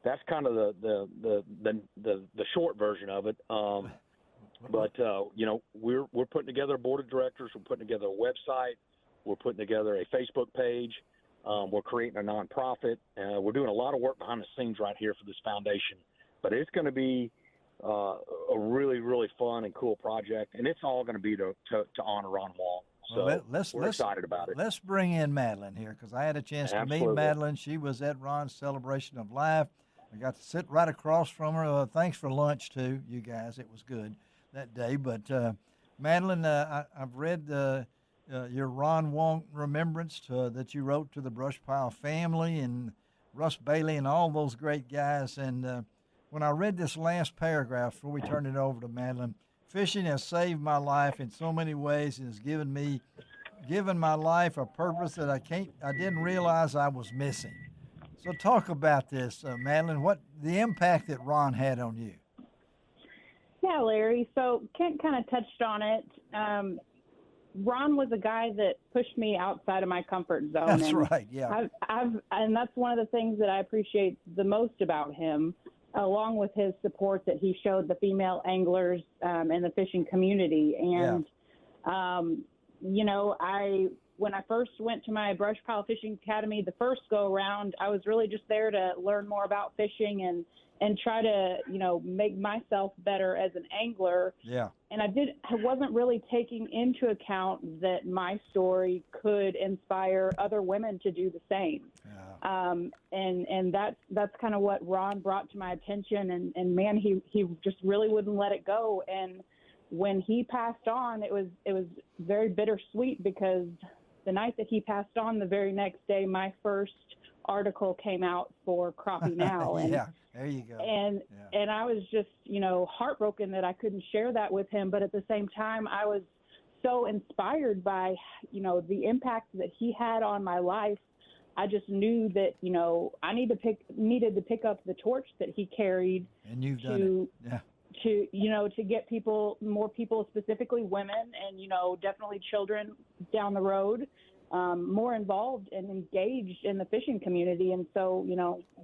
that's kind of the short version of it. But we're putting together a board of directors. We're putting together a website. We're putting together a Facebook page. We're creating a nonprofit. We're doing a lot of work behind the scenes right here for this foundation. But it's going to be a really, really fun and cool project, and it's all going to be to honor Ron Wall. So we're excited about it.
Let's bring in Madeline here, because I had a chance to meet Madeline. She was at Ron's Celebration of Life. I got to sit right across from her. Thanks for lunch, too, you guys. It was good that day. But, Madeline, I've read your Ron Wong remembrance that you wrote to the Brush Pile family and Russ Bailey and all those great guys. And when I read this last paragraph before we turn it over to Madeline, fishing has saved my life in so many ways and has given my life a purpose that I didn't realize I was missing. So talk about this, Madeline. What the impact that Ron had on you?
Yeah, Larry. So Kent kind of touched on it. Ron was a guy that pushed me outside of my comfort zone.
That's right. Yeah.
And that's one of the things that I appreciate the most about him, along with his support that he showed the female anglers and the fishing community. And, when I first went to my Brush Pile Fishing Academy, the first go around, I was really just there to learn more about fishing and try to, make myself better as an angler.
Yeah.
And I wasn't really taking into account that my story could inspire other women to do the same. Yeah. And that's kind of what Ron brought to my attention. And man, he just really wouldn't let it go. And when he passed on, it was very bittersweet, because the night that he passed on, the very next day, my first article came out for Crappie Now. And,
yeah, there you go.
And I was just, heartbroken that I couldn't share that with him. But at the same time, I was so inspired by, the impact that he had on my life. I just knew that, I needed to pick up the torch that he carried.
And you've done it. Yeah.
To get more people, specifically women, and, definitely children down the road, more involved and engaged in the fishing community. And so,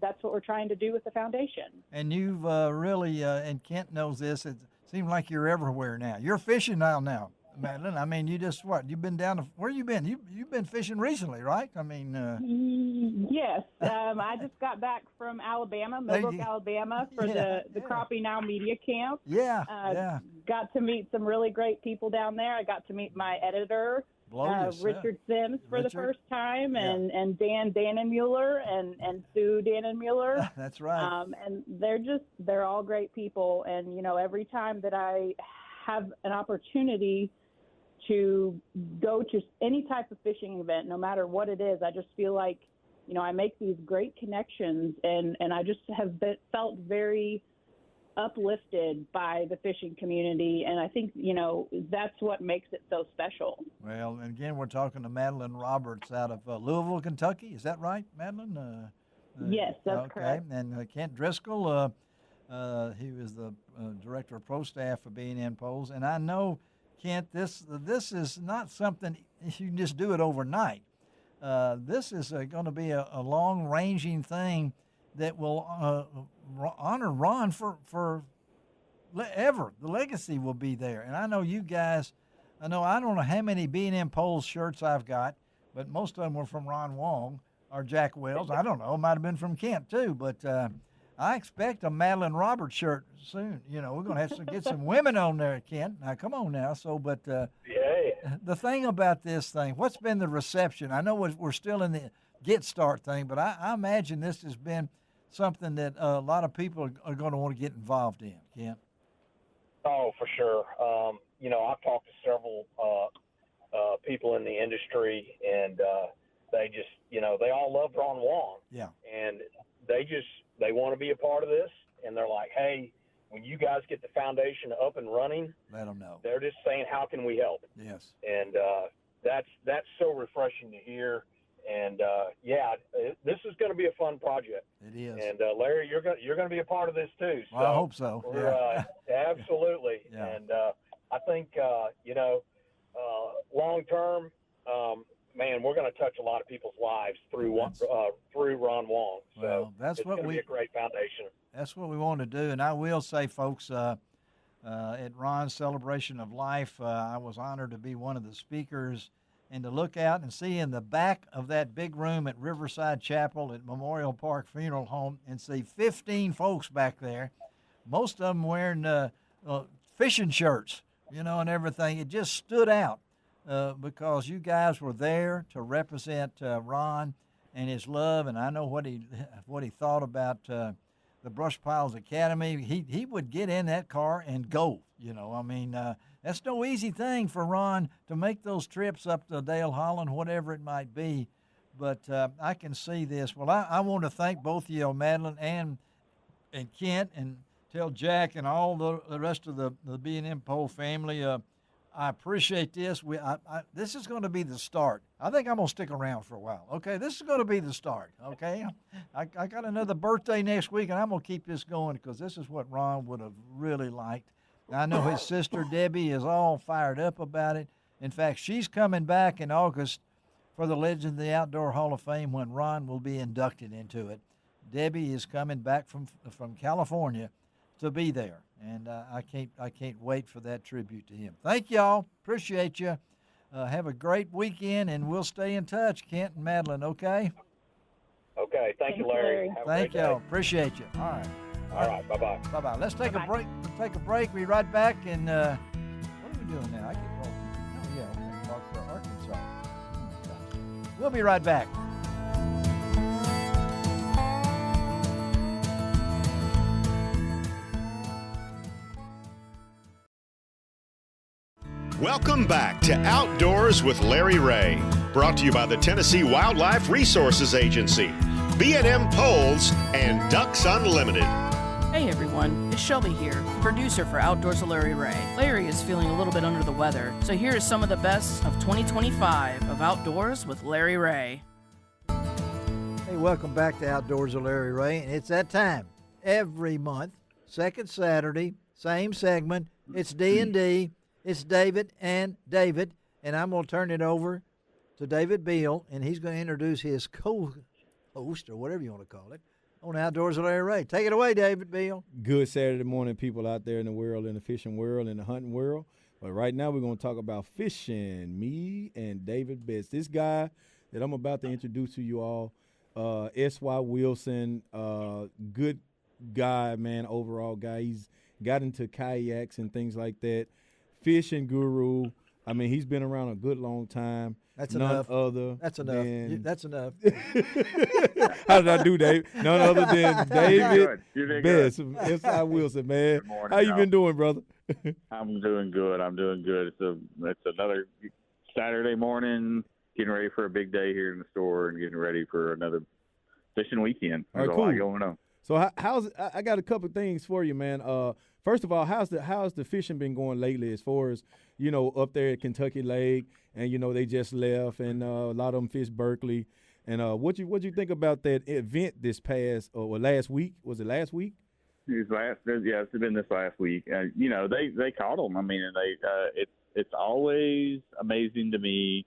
that's what we're trying to do with the foundation. And
you've really, and Kent knows this, it seems like you're everywhere now. You're fishing now, Madeline. I mean, you've been down to, where you been? You've been fishing recently, right? I mean.
Yes. I just got back from Alabama, Millbrook, Alabama, for the Crappie Now Media Camp.
Yeah.
Got to meet some really great people down there. I got to meet my editor, Richard Sims for the first time, and Dan Dannenmuller and Sue Dannenmuller.
That's right.
And they're all great people. And, every time that I have an opportunity to go to any type of fishing event, no matter what it is, I just feel like, I make these great connections, and I just have felt very uplifted by the fishing community, and I think that's what makes it so special.
Well, and again, we're talking to Madeline Roberts out of Louisville, Kentucky. Is that right, Madeline?
Yes, that's correct.
And Kent Driscoll, he was the director of pro staff for B&N Poles, and I know, Kent, this is not something you can just do it overnight. This is going to be a long-ranging thing that will honor Ron for ever. The legacy will be there. And I know you guys, I don't know how many B&M Poles shirts I've got, but most of them were from Ron Wong or Jack Wells. I don't know. It might have been from Kent too, but I expect a Madeline Roberts shirt soon. We're going to have to get some women on there, Kent. Now, come on now. The thing about this thing, what's been the reception? I know we're still in the get start thing, but I imagine this has been something that a lot of people are going to want to get involved in, Kent.
Oh, for sure. I've talked to several people in the industry, and they just, they all love Ron Wong.
Yeah.
And they want to be a part of this, and they're like, hey, when you guys get the foundation up and running,
let them know.
They're just saying, how can we help?
Yes.
And that's so refreshing to hear. And this is going to be a fun project.
It is.
And Larry, you're going to be a part of this too. So
well, I hope so.
Absolutely.
Yeah.
And I think long term, man, we're going to touch a lot of people's lives through Ron Wong. So
well, that's
it's
what
going to be a great foundation.
That's what we want to do. And I will say, folks, at Ron's Celebration of Life, I was honored to be one of the speakers, and to look out and see in the back of that big room at Riverside Chapel at Memorial Park Funeral Home and see 15 folks back there, most of them wearing fishing shirts, and everything. It just stood out because you guys were there to represent Ron and his love, and I know what he thought about the Brush Piles Academy. He would get in that car and go, that's no easy thing for Ron to make those trips up to Dale Holland, whatever it might be. But I can see this. Well, I want to thank both of you, Madeline and Kent, and tell Jack and all the rest of the B&M Pole family, I appreciate this. This is going to be the start. I think I'm going to stick around for a while, okay? This is going to be the start, okay? I got another birthday next week, and I'm going to keep this going because this is what Ron would have really liked. I know his sister Debbie is all fired up about it. In fact, she's coming back in August for the Legend of the Outdoor Hall of Fame when Ron will be inducted into it. Debbie is coming back from California to be there, and I can't wait for that tribute to him. Thank y'all. Appreciate you. Have a great weekend, and we'll stay in touch, Kent and Madeline, okay?
Okay. Thank you, Larry. Have a
Thank
great
y'all.
day.
Appreciate you. All right.
All right. Bye-bye.
Bye-bye. Let's take a break. Take a break. Be right back. And what are we doing now? I can walk. Oh, yeah. We're going to talk for Arkansas. We'll be right back.
Welcome back to Outdoors with Larry Ray, brought to you by the Tennessee Wildlife Resources Agency, B&M Poles, and Ducks Unlimited.
Hey everyone, it's Shelby here, producer for Outdoors with Larry Ray. Larry is feeling a little bit under the weather, so here is some of the best of 2025 of Outdoors with Larry Ray.
Hey, welcome back to Outdoors with Larry Ray, and it's that time. Every month, second Saturday, same segment. It's D&D. It's David and David, and I'm going to turn it over to David Beal, and he's going to introduce his co-host, or whatever you want to call it, on Outdoors with Larry Ray. Take it away, David Beal.
Good Saturday morning, people out there in the world, in the fishing world, in the hunting world. But right now we're going to talk about fishing, me and David Betts. This guy that I'm about to introduce to you all, S.Y. Wilson, good guy, man, overall guy. He's got into kayaks and things like that. Fishing guru, I mean, he's been around a good long time.
That's
None
enough.
other
That's enough.
than-
That's enough.
How did I do, Dave? None other than David
You did
Best.
good.
S.I. Wilson, man.
Good morning,
How you
y'all.
been doing, brother?
I'm doing good. It's another Saturday morning, getting ready for a big day here in the store and getting ready for another fishing weekend.
All
There's
right,
a lot
cool.
going on.
So how's I got a couple of things for you, man. First of all, how's the fishing been going lately? As far as up there at Kentucky Lake, and they just left, and a lot of them fish Berkeley. And what you think about that event this past or last week? Was it last week?
It's been this last week. They caught them. I mean, and it's always amazing to me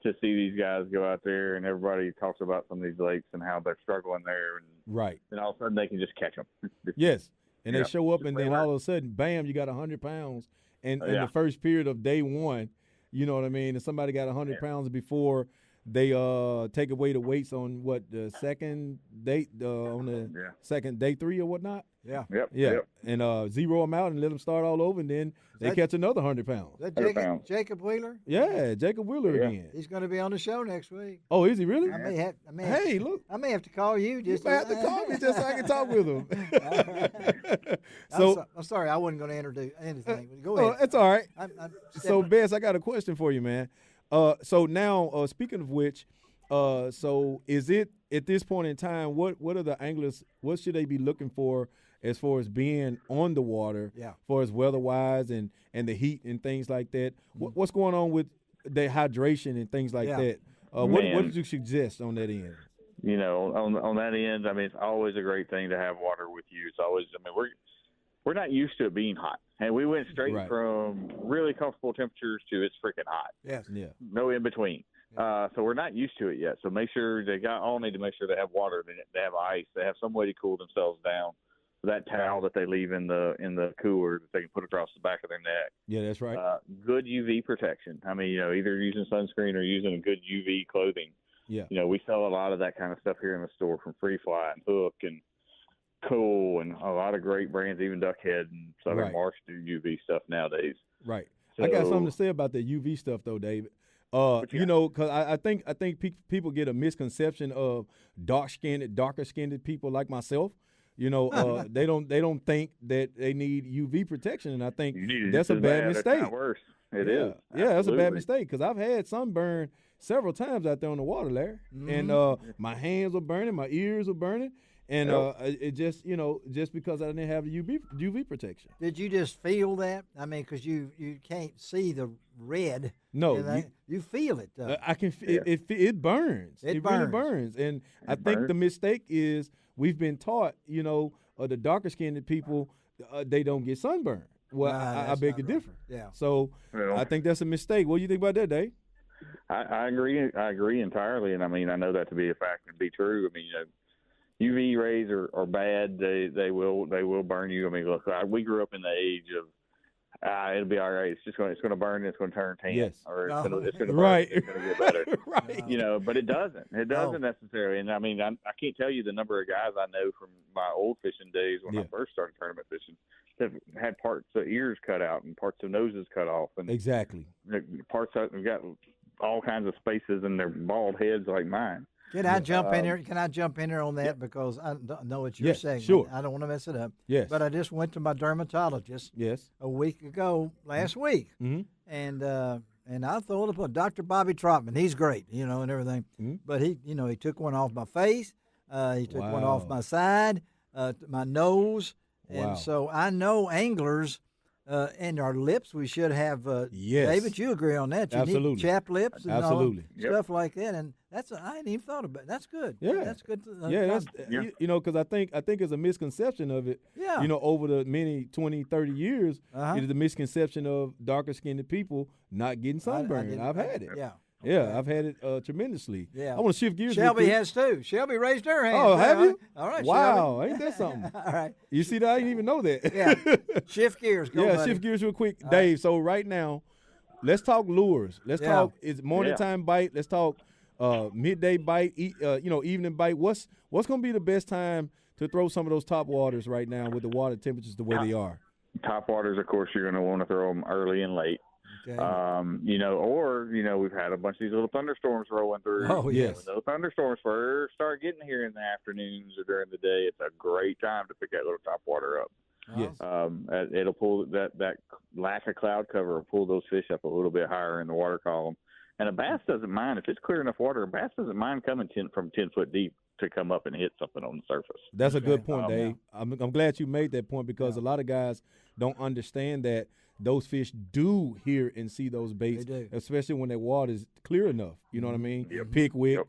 to see these guys go out there, and everybody talks about some of these lakes and how they're struggling there, and
right.
And all of a sudden they can just catch them.
Yes, and
Yeah.
they show up, and then all of a sudden, bam, you got 100 pounds, and in
Yeah.
the first period of day one, you know what I mean. And somebody got 100 pounds before they take away the weights on the second date on the second day 3 or whatnot.
Yeah.
Yep.
And zero them out and let them start all over, and then they catch another 100 pounds.
Is that Jacob Wheeler?
Yeah, Jacob Wheeler again.
He's going to be on the show next week.
Oh, is he really?
I may have
I
may have to call you.
You may have to call me just so I can talk with him.
I'm sorry, I wasn't going to introduce anything. Go ahead.
It's all right.
I'm
So, Bess, I got a question for you, man. So now, speaking of which, so is it at this point in time? What are the anglers? What should they be looking for as far as being on the water?
Yeah.
As far as weather-wise and the heat and things like that. What's going on with the hydration and things like that? What did you suggest on that end?
On that end, I mean, it's always a great thing to have water with you. It's always, I mean, we're not used to it being hot, and we went straight from really comfortable temperatures to it's freaking hot.
Yes.
Yeah.
No in between. So we're not used to it yet. So make sure all need to make sure they have water, they have ice, they have some way to cool themselves down. That towel that they leave in the cooler that they can put across the back of their neck.
Yeah, that's right.
Good UV protection. I mean, either using sunscreen or using a good UV clothing.
Yeah.
We sell a lot of that kind of stuff here in the store, from Free Fly and Hook and Cool and a lot of great brands. Even Duckhead and Southern Marsh do UV stuff nowadays.
Right.
So,
I got something to say about the UV stuff though, David. Because I think people get a misconception of darker skinned people like myself. They don't think that they need UV protection, and I think that's a bad mistake.
It's worse. It
is.
is.
Yeah, that's a bad
Absolutely.
mistake because I've had sunburn several times out there on the water, Larry, and my hands were burning, my ears were burning, and it just just because I didn't have the UV protection.
Did you just feel that? I mean, because you can't see the red.
No,
you feel it. Though.
I can. It burns. It really burns, and I think the mistake is we've been taught, the darker skinned people, they don't get sunburned. Well, I beg to differ.
Yeah.
So I think that's a mistake. What do you think about that, Dave?
I agree. I agree entirely, and I mean I know that to be a fact and be true. I mean, UV rays are bad. They will burn you. I mean, look, we grew up in the age of it'll be all right. It's going to burn. And it's going to turn tan.
Yes.
Or it's going to burn.
Right.
It's going to get better.
Right.
But it doesn't. It doesn't necessarily. And I mean, I can't tell you the number of guys I know from my old fishing days when I first started tournament fishing that had parts of ears cut out and parts of noses cut off, and
exactly
parts of got all kinds of spaces in their bald heads like mine.
Can I jump in there? Can I jump in there on that because I don't know what you're saying?
Sure.
I don't want to mess it up.
Yes.
But I just went to my dermatologist.
Yes.
A week ago, last week, and I thought about Dr. Bobby Trotman. He's great, and everything. But he took one off my face. He took one off my side, my nose, and so I know anglers. And our lips, we should have.
Yes,
David, you agree on that? You
absolutely.
need chapped lips and
absolutely
stuff like that, and I hadn't even thought about it. That's good.
Yeah,
that's good.
That's because I think it's a misconception of it.
Yeah.
Over the many 20, 30 years, it is a misconception of darker skinned people not getting sunburned. I've had it.
Yeah.
Yeah, I've had it tremendously.
Yeah.
I want to shift gears.
Shelby has too. Shelby raised her hand.
Oh, have you?
All right.
Wow,
Shelby.
ain't that something?
All right.
You see that? I didn't even know that.
Yeah. Shift gears. Go, buddy.
Shift gears real quick, Dave. So right now, let's talk lures. Let's talk. It's morning time bite. Let's talk midday bite. Evening bite. What's going to be the best time to throw some of those top waters right now with the water temperatures the way they are?
Top waters, of course, you're going to want to throw them early and late.
Okay.
Or we've had a bunch of these little thunderstorms rolling through.
Oh, yes.
When those thunderstorms first start getting here in the afternoons or during the day, it's a great time to pick that little top water up.
Yes.
It'll pull that lack of cloud cover will pull those fish up a little bit higher in the water column. And a bass doesn't mind if it's clear enough water. A bass doesn't mind coming from 10 foot deep to come up and hit something on the surface.
That's a good point, Dave. I'm glad you made that point because a lot of guys don't understand that those fish do hear and see those baits, especially when that water is clear enough. You know what I mean?
Yep.
Pickwick,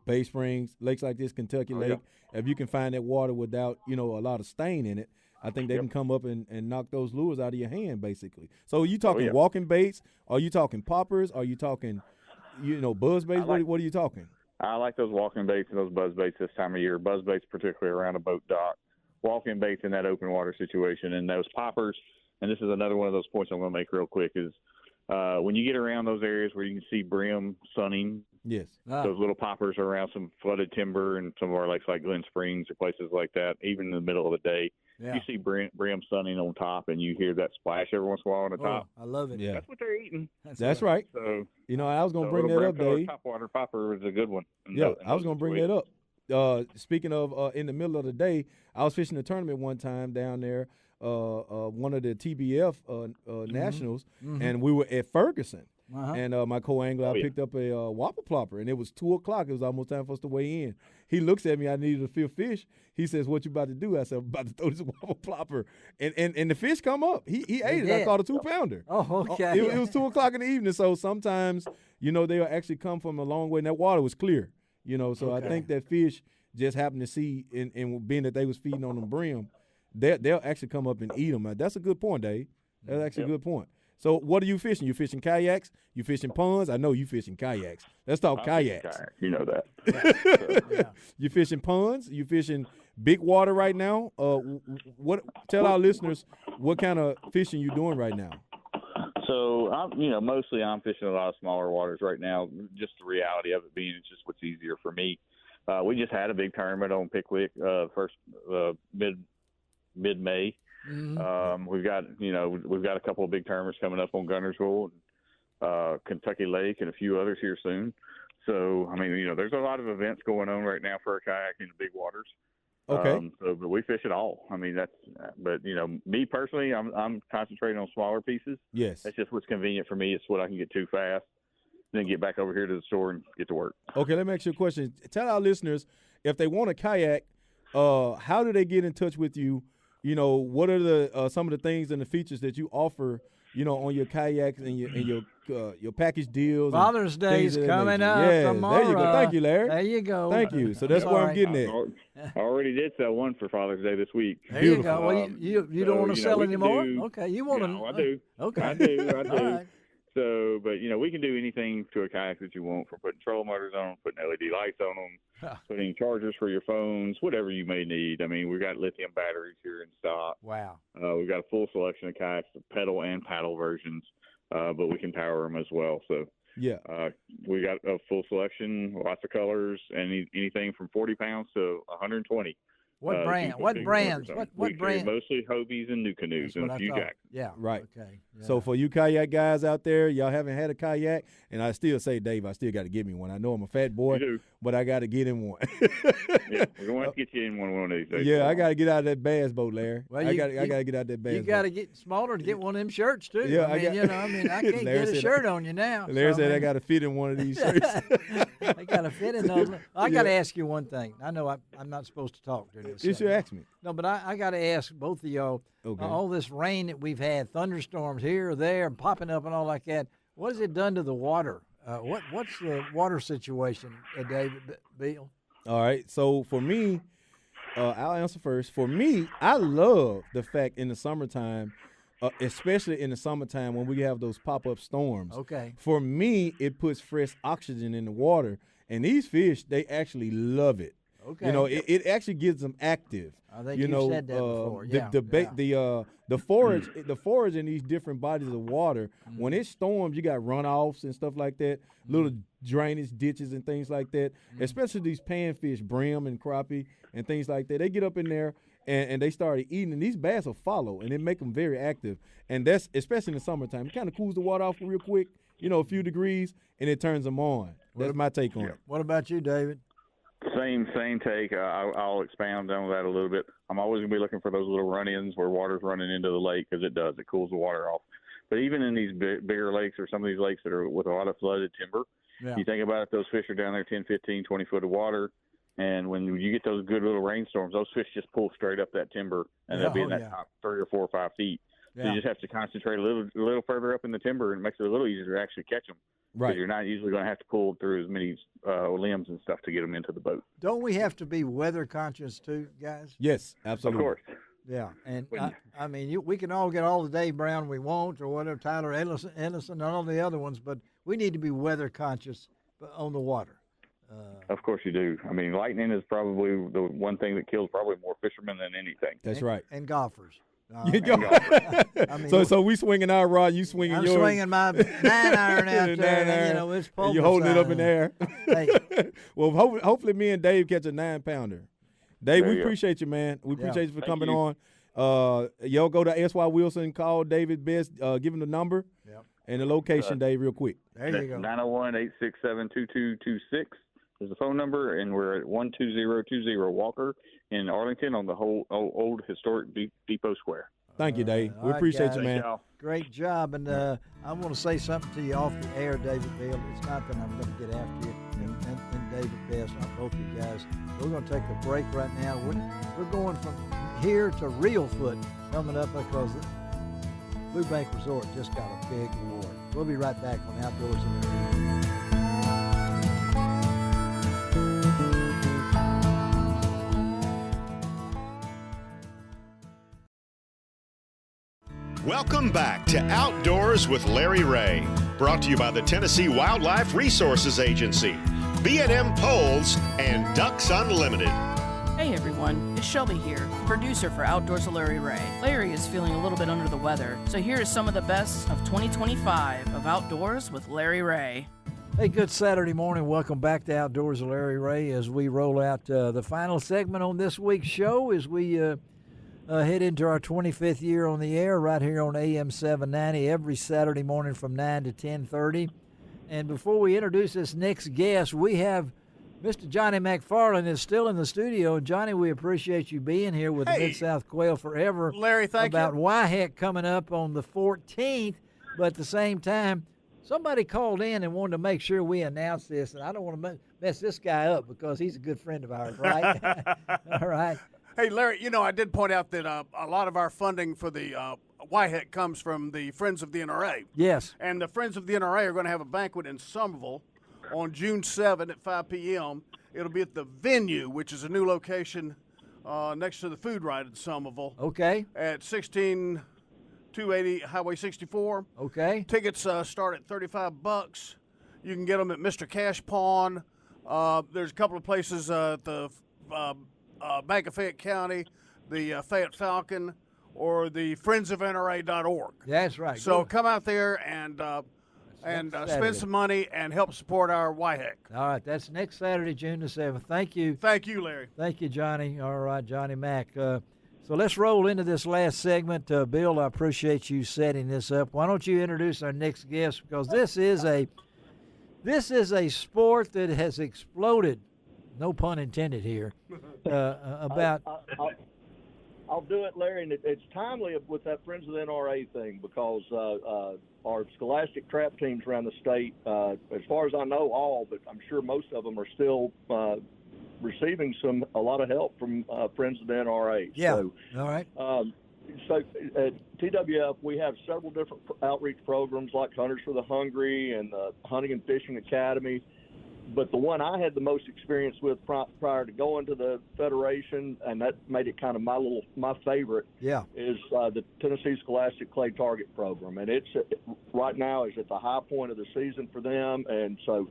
Bay Springs, lakes like this, Kentucky Lake. If you can find that water without, a lot of stain in it, I think they can come up and knock those lures out of your hand, basically. So are you talking walking baits? Are you talking poppers? Are you talking, buzz baits? What are you talking?
I like those walking baits and those buzz baits this time of year. Buzz baits particularly around a boat dock. Walking baits in that open water situation. And those poppers, and this is another one of those points I'm going to make real quick, is when you get around those areas where you can see brim sunning, those little poppers around some flooded timber and some of our lakes like Glen Springs or places like that, even in the middle of the day, you see brim sunning on top and you hear that splash every once in a while on the top.
I love it.
Yeah.
That's what they're eating.
That's right.
So,
I was going to bring that up, Dave.
Topwater popper is a good one.
I was going to bring that up. Speaking of in the middle of the day, I was fishing a tournament one time down there, one of the TBF nationals, and we were at Ferguson. And my co-angler, I picked up a whopper plopper, and it was 2 o'clock. It was almost time for us to weigh in. He looks at me. I needed a fifth fish. He says, "What you about to do?" I said, "I'm about to throw this whopper plopper," and the fish come up. He ate it. I caught a 2-pounder.
Oh, okay.
It was 2 o'clock in the evening, so sometimes they'll actually come from a long way, and that water was clear. So I think that fish just happened to see, and being that they was feeding on them brim, they'll actually come up and eat them. That's a good point, Dave. That's actually a good point. So what are you fishing? You fishing kayaks? You fishing ponds? I know you fishing kayaks. Let's talk kayaks.
You know that.
You fishing ponds? You fishing big water right now? Tell our listeners what kind of fishing you doing right now.
So mostly I'm fishing a lot of smaller waters right now. Just the reality of it being, it's just what's easier for me. We just had a big tournament on Pickwick mid-May. We've got a couple of big tournaments coming up on Guntersville, Kentucky Lake, and a few others here soon. So there's a lot of events going on right now for our kayak in the big waters.
Okay.
But we fish it all. But me personally, I'm concentrating on smaller pieces.
Yes.
That's just what's convenient for me. It's what I can get to fast, then get back over here to the store and get to work.
Okay, let me ask you a question. Tell our listeners, if they want a kayak, how do they get in touch with you? What are the some of the things and the features that you offer, on your kayaks and your package deals?
Father's Day is coming up tomorrow.
There you go. Thank you, Larry.
There you go.
Thank you. So that's where I'm getting at.
I already did sell one for Father's Day this week.
There you go. Well, you don't want to sell anymore? Okay, you want to?
No, I do.
Okay.
I do.
All right.
So, but we can do anything to a kayak that you want, from putting trolling motors on them, putting LED lights on them, putting chargers for your phones, whatever you may need. We've got lithium batteries here in stock.
Wow.
We've got a full selection of kayaks, pedal and paddle versions, but we can power them as well. So, we got a full selection, lots of colors, and anything from 40 pounds to 120.
What brand? What brands? What brand?
Mostly Hobies and New Canoes and a few jacks.
Yeah.
Right.
Okay. Yeah.
So for you kayak guys out there, y'all haven't had a kayak, and I still say, Dave, I still got to get me one. I know I'm a fat boy, but I got to get in one.
Yeah, we're going to have to get you in one of these days.
Yeah, I got to get out of that bass boat, Larry. Well, I got to get out of that bass boat.
You got to get smaller to get one of them shirts too.
Yeah,
I can't get a shirt on you now.
Larry said I got to fit in one of these shirts.
I got to fit in those. I got to ask you one thing. I know I'm not supposed to talk during this.
You should ask me.
No, but I got to ask both of y'all. Okay. All this rain that we've had, thunderstorms here or there, and popping up and all like that. What has it done to the water? What's the water situation, David Beal?
All right. So for me, I'll answer first. For me, I love the fact in the summertime, especially in the summertime when we have those pop-up storms.
Okay.
For me, it puts fresh oxygen in the water, and these fish, they actually love it.
Okay.
It actually gets them active.
I think you've said that before. Yeah.
The forage in these different bodies of water, when it storms, you got runoffs and stuff like that, little drainage ditches and things like that, especially these panfish, brim and crappie and things like that. They get up in there and they started eating, and these bass will follow, and it make them very active. And that's especially in the summertime. It kind of cools the water off real quick, a few degrees, and it turns them on. That's my take on it.
What about you, David?
Same take. I'll expound on that a little bit. I'm always going to be looking for those little run-ins where water's running into the lake, because it cools the water off. But even in these bigger lakes, or some of these lakes that are with a lot of flooded timber, you think about it, those fish are down there 10, 15, 20 foot of water. And when you get those good little rainstorms, those fish just pull straight up that timber, and they'll be in that top 3 or 4 or 5 feet. So you just have to concentrate a little further up in the timber, and it makes it a little easier to actually catch them. Right. Because you're not usually going to have to pull through as many limbs and stuff to get them into the boat.
Don't we have to be weather conscious too, guys?
Yes, absolutely.
Of course.
Yeah, and I mean, we can all get all the Dave Brown we want, or whatever, Tyler Ellison, and all the other ones, but we need to be weather conscious on the water.
Of course you do. I mean, lightning is probably the one thing that kills probably more fishermen than anything.
That's right.
And golfers.
I mean, so we swinging our rod, you swinging yours.
I'm swinging my 9-iron out there, and, it's
and you're holding it up in the air.
Hey.
Well, hopefully me and Dave catch a 9-pounder. Dave, we appreciate you, man. We appreciate you for coming on. Y'all go to S.Y. Wilson, call David Best, give him the number and the location, Dave, real quick.
There you go.
901-867-2226 is the phone number, and we're at 12020 Walker in Arlington on the whole old historic Depot Square.
Thank you, Dave. We appreciate you, man.
Great job. And I want to say something to you off the air, David Bill. It's not that I'm going to get after you and David Best, both of you guys. We're going to take a break right now. We're going from here to Real Foot coming up, because Blue Bank Resort just got a big award. We'll be right back on Outdoors in the Area.
Welcome back to Outdoors with Larry Ray, brought to you by the Tennessee Wildlife Resources Agency, B&M Poles, and Ducks Unlimited.
Hey everyone, it's Shelby here, producer for Outdoors with Larry Ray. Larry is feeling a little bit under the weather, so here is some of the best of 2025 of Outdoors with Larry Ray.
Hey, good Saturday morning. Welcome back to Outdoors with Larry Ray as we roll out the final segment on this week's show as we head into our 25th year on the air right here on AM 790 every Saturday morning from 9 to 10:30. And before we introduce this next guest, we have Mr. Johnny Mcfarland is still in the studio. Johnny, we appreciate you being here with the Mid-South Quail Forever.
Larry, thank you.
About Wyheck coming up on the 14th, but at the same time, somebody called in and wanted to make sure we announce this, and I don't want to mess this guy up because he's a good friend of ours, right? All right.
Hey, Larry, I did point out that a lot of our funding for the Wyheck comes from the Friends of the NRA.
Yes.
And the Friends of the NRA are going to have a banquet in Somerville on June 7 at 5 p.m. It'll be at the Venue, which is a new location next to the Food Ride in Somerville.
Okay.
At 16280 Highway 64.
Okay.
Tickets start at $35. You can get them at Mr. Cash Pawn. There's a couple of places at the Bank of Fayette County, the Fayette Falcon, or the friendsofnra.org.
That's right.
So come out there and spend some money and help support our Wyheck.
All right, that's next Saturday, June the 7th. Thank you.
Thank you, Larry.
Thank you, Johnny. All right, Johnny Mack. So let's roll into this last segment. Bill, I appreciate you setting this up. Why don't you introduce our next guest, because this is a sport that has exploded, no pun intended here, about
I'll do it, Larry, and it's timely with that Friends of the NRA thing, because our scholastic trap teams around the state, as far as I know, all, but I'm sure most of them are still receiving a lot of help from Friends of the NRA.
Yeah.
So,
all right.
So at TWF, we have several different outreach programs like Hunters for the Hungry and the Hunting and Fishing Academy. But the one I had the most experience with prior to going to the Federation, and that made it kind of my favorite, is the Tennessee Scholastic Clay Target Program. And it's right now is at the high point of the season for them. And so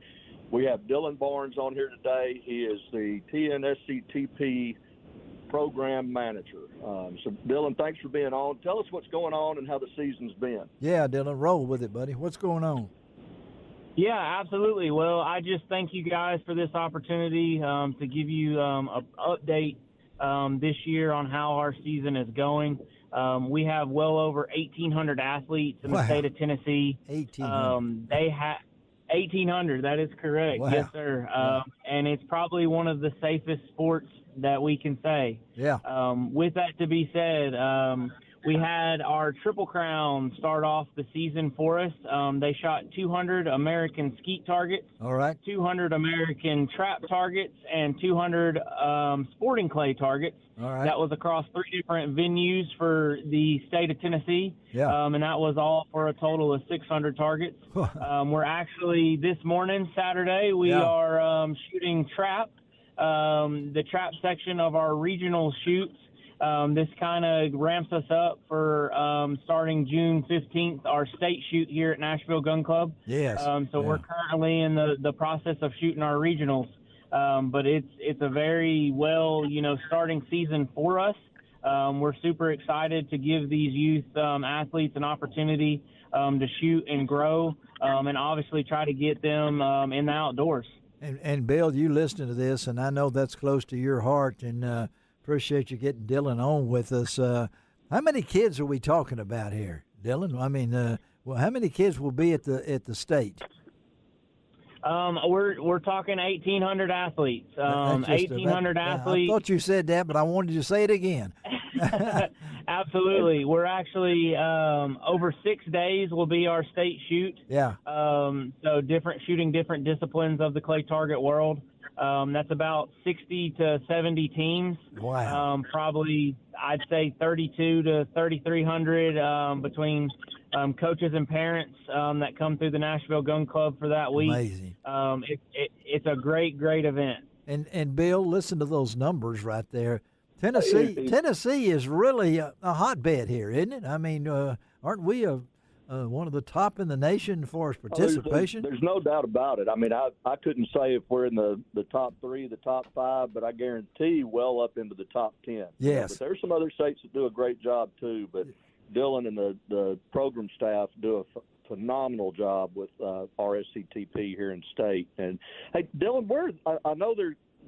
we have Dillon Barnes on here today. He is the TNSCTP program manager. So, Dillon, thanks for being on. Tell us what's going on and how the season's been.
Yeah, Dillon, roll with it, buddy. What's going on?
Yeah, absolutely. Well, I just thank you guys for this opportunity to give you an update this year on how our season is going. We have well over 1,800 athletes in the state of Tennessee.
1,800.
They have 1,800. That is correct.
Wow.
Yes, sir. And it's probably one of the safest sports that we can say.
Yeah.
With that to be said, we had our Triple Crown start off the season for us. They shot 200 American skeet targets,
All right.
200 American trap targets, and 200 sporting clay targets.
All right.
That was across 3 different venues for the state of Tennessee.
Yeah.
And that was all for a total of 600 targets. We're actually, this morning, Saturday, we are shooting trap, the trap section of our regional shoots. This kind of ramps us up for starting June 15th, our state shoot here at Nashville Gun Club.
Yes.
So we're currently in the process of shooting our regionals. But it's a very starting season for us. We're super excited to give these youth athletes an opportunity to shoot and grow and obviously try to get them in the outdoors.
And Bill, you listening to this, and I know that's close to your heart, and appreciate you getting Dillon on with us. How many kids are we talking about here, Dillon? I mean, how many kids will be at the state?
We're talking 1,800 athletes. 1,800 athletes.
I thought you said that, but I wanted you to say it again.
Absolutely. We're actually over 6 days will be our state shoot.
Yeah.
So shooting different disciplines of the clay target world. That's about 60 to 70 teams.
Wow.
Probably, I'd say 32 to 3,300 between coaches and parents that come through the Nashville Gun Club for that week.
Amazing.
It's a great event.
And Bill, listen to those numbers right there. Tennessee is really a hotbed here, isn't it? I mean, aren't we one of the top in the nation as far as participation?
There's no doubt about it. I mean, I couldn't say if we're in the top 3, the top 5, but I guarantee well up into the top 10.
Yes.
But there's some other states that do a great job too. But Dillon and the program staff do a phenomenal job with RSCTP here in state. And hey, Dillon, I know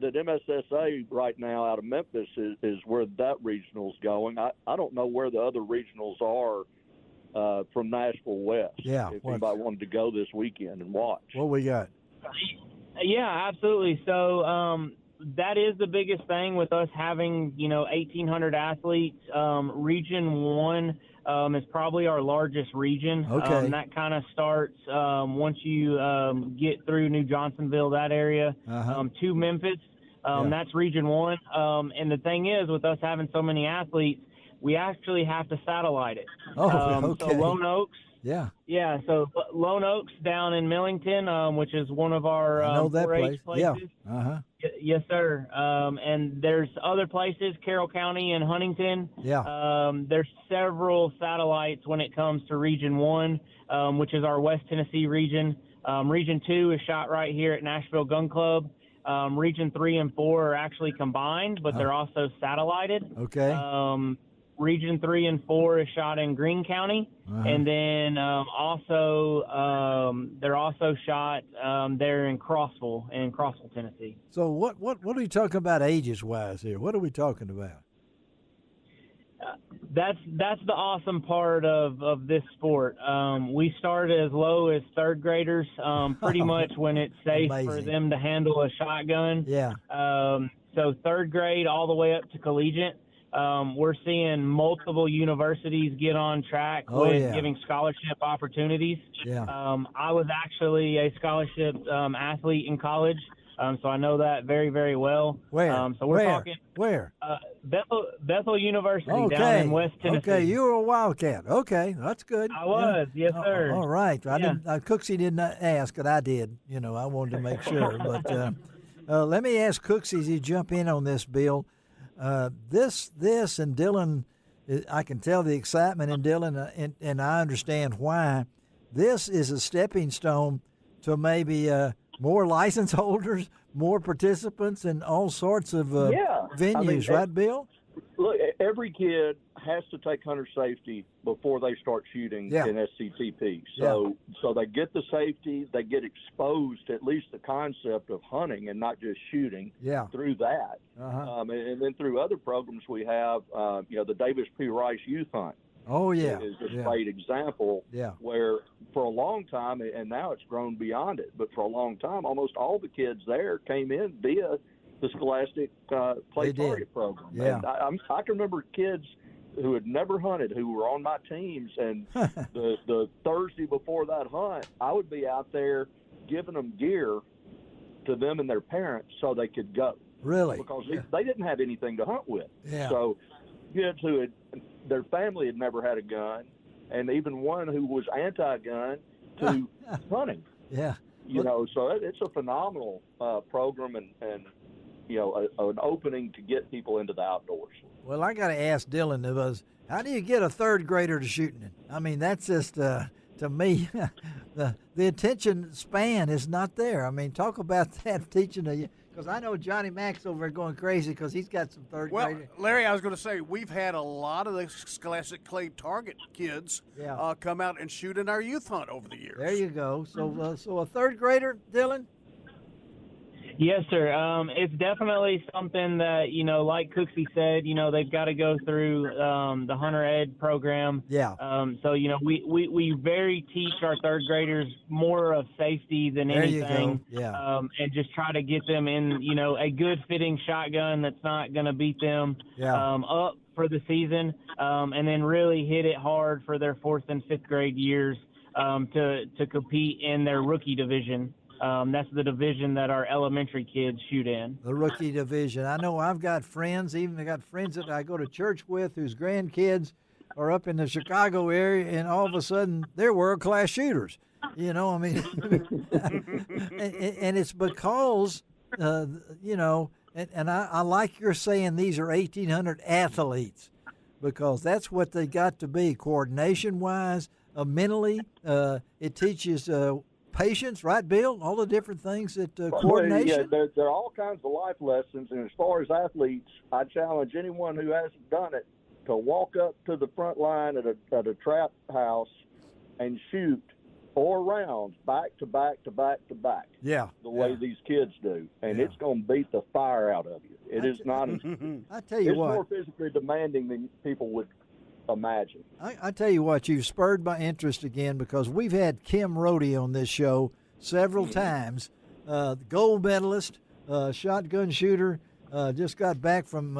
that MSSA right now out of Memphis is where that regional's going. I don't know where the other regionals are from Nashville West.
Yeah.
If anybody wanted to go this weekend and watch.
What we got?
Yeah, absolutely. So that is the biggest thing with us having, 1,800 athletes. Region 1 is probably our largest region.
Okay.
That kind of starts once you get through New Johnsonville, that area, to Memphis. That's Region 1. And the thing is, with us having so many athletes, we actually have to satellite it.
Okay.
So Lone Oaks.
Yeah.
Yeah, so Lone Oaks down in Millington, which is one of our
I know that
4-H
place. Yeah.
places. Yes, sir. And there's other places, Carroll County and Huntington.
Yeah.
There's several satellites when it comes to Region 1, which is our West Tennessee region. Region 2 is shot right here at Nashville Gun Club. Region 3 and 4 are actually combined, but they're also satellited.
Okay.
Region 3 and 4 is shot in Greene County, and then they're also shot there in Crossville, Tennessee.
So what are you talking about ages wise here? What are we talking about?
That's the awesome part of this sport. We start as low as third graders, pretty much when it's safe for them to handle a shotgun.
Yeah.
So third grade all the way up to collegiate. We're seeing multiple universities get on track with giving scholarship opportunities.
Yeah.
I was actually a scholarship athlete in college, so I know that very, very well.
Where?
So we're talking
where?
Bethel University down in West Tennessee.
Okay, you were a Wildcat. Okay, that's good.
I was, yes, sir.
All right. Cooksey didn't ask, and I did. I wanted to make sure. But let me ask Cooksey as you jump in on this, Bill. This and Dillon, I can tell the excitement in Dillon, and I understand why. This is a stepping stone to maybe more license holders, more participants, and all sorts of venues, right, Bill?
Look, every kid, has to take hunter safety before they start shooting
Yeah.
in SCTP. So they get the safety, they get exposed to at least the concept of hunting and not just shooting through that. And then through other programs we have, the Davis P. Rice Youth Hunt.
Oh, yeah.
Is a great example where for a long time, and now it's grown beyond it, but for a long time, almost all the kids there came in via the Scholastic Play Target program.
Yeah.
And I can remember kids who had never hunted who were on my teams, and the Thursday before that hunt, I would be out there giving them gear to them and their parents so they could go.
Really?
Because they didn't have anything to hunt with.
Yeah.
So kids who their family had never had a gun, and even one who was anti-gun to hunting.
Yeah.
So it's a phenomenal program and an opening to get people into the outdoors.
Well, I got to ask Dillon, how do you get a third grader to shooting it? I mean, that's just, to me, the attention span is not there. I mean, talk about that teaching because I know Johnny Mac's over there going crazy because he's got some third graders.
Well, Larry, I was going to say, we've had a lot of the Scholastic Clay Target kids come out and shoot in our youth hunt over the years.
There you go. So a third grader, Dillon?
Yes, sir. It's definitely something that, like Cooksey said, they've got to go through the Hunter Ed program.
Yeah.
So, we very teach our third graders more of safety than anything.
You go. Yeah.
And just try to get them in, a good fitting shotgun that's not going to beat them up for the season, and then really hit it hard for their 4th and 5th grade years to compete in their rookie division. That's the division that our elementary kids shoot in.
The rookie division. I know I've got friends, I got friends that I go to church with whose grandkids are up in the Chicago area, and all of a sudden they're world-class shooters. And it's because, and I like you're saying these are 1,800 athletes because that's what they got to be, coordination-wise, mentally. It teaches patience, right, Bill? All the different things that coordination.
Yeah, there are all kinds of life lessons. And as far as athletes, I challenge anyone who hasn't done it to walk up to the front line at a trap house and shoot 4 rounds back to back to back to back.
Yeah,
the way these kids do, and it's going to beat the fire out of you. It is not.
I tell you
it's
what,
more physically demanding than people would imagine.
I tell you what, you've spurred my interest again because we've had Kim Rohde on this show several times. Gold medalist, shotgun shooter, just got back from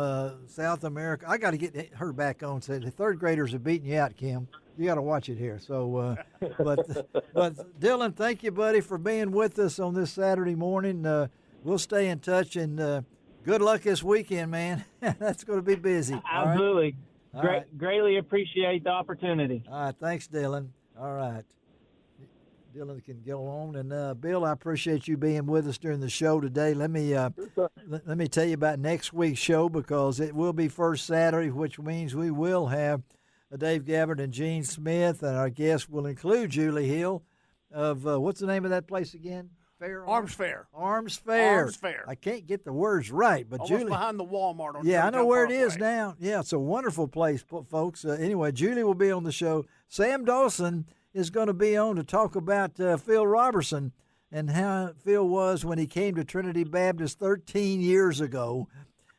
South America. I got to get her back on. Said the third graders are beating you out, Kim. You got to watch it here. So, but Dillon, thank you, buddy, for being with us on this Saturday morning. We'll stay in touch and good luck this weekend, man. That's going to be busy.
Absolutely.
All right.
Greatly appreciate the opportunity.
All right, thanks, Dillon. All right. Dillon can go on. And, Bill, I appreciate you being with us during the show today. Let me tell you about next week's show because it will be first Saturday, which means we will have Dave Gabbard and Gene Smith, and our guests will include Julie Hill of what's the name of that place again?
Arms Fair.
Arms Fair.
Arms Fair.
I can't get the words right, but
almost
Julie
behind the Walmart. On
I know where it
Parkway.
is now. Yeah, it's a wonderful place, folks. Anyway, Julie will be on the show. Sam Dawson is going to be on to talk about Phil Robertson and how Phil was when he came to Trinity Baptist 13 years ago,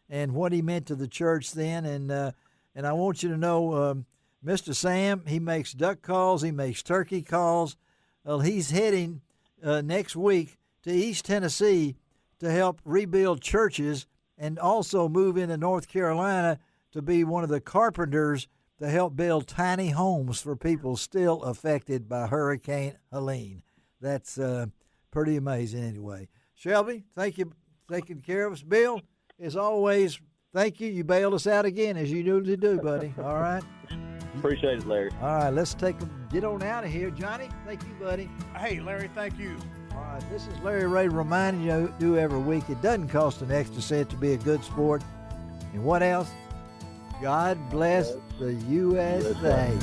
and what he meant to the church then. And I want you to know, Mr. Sam, he makes duck calls, he makes turkey calls. Well, he's heading next week to East Tennessee to help rebuild churches and also move into North Carolina to be one of the carpenters to help build tiny homes for people still affected by Hurricane Helene. That's pretty amazing anyway. Shelby, thank you for taking care of us. Bill, as always, thank you. You bailed us out again, as you usually do, buddy. All right?
Appreciate it, Larry.
All right, let's get on out of here. Johnny, thank you, buddy.
Hey, Larry, thank you.
All right, this is Larry Ray reminding you do every week. It doesn't cost an extra cent to be a good sport. And what else? God bless the USA.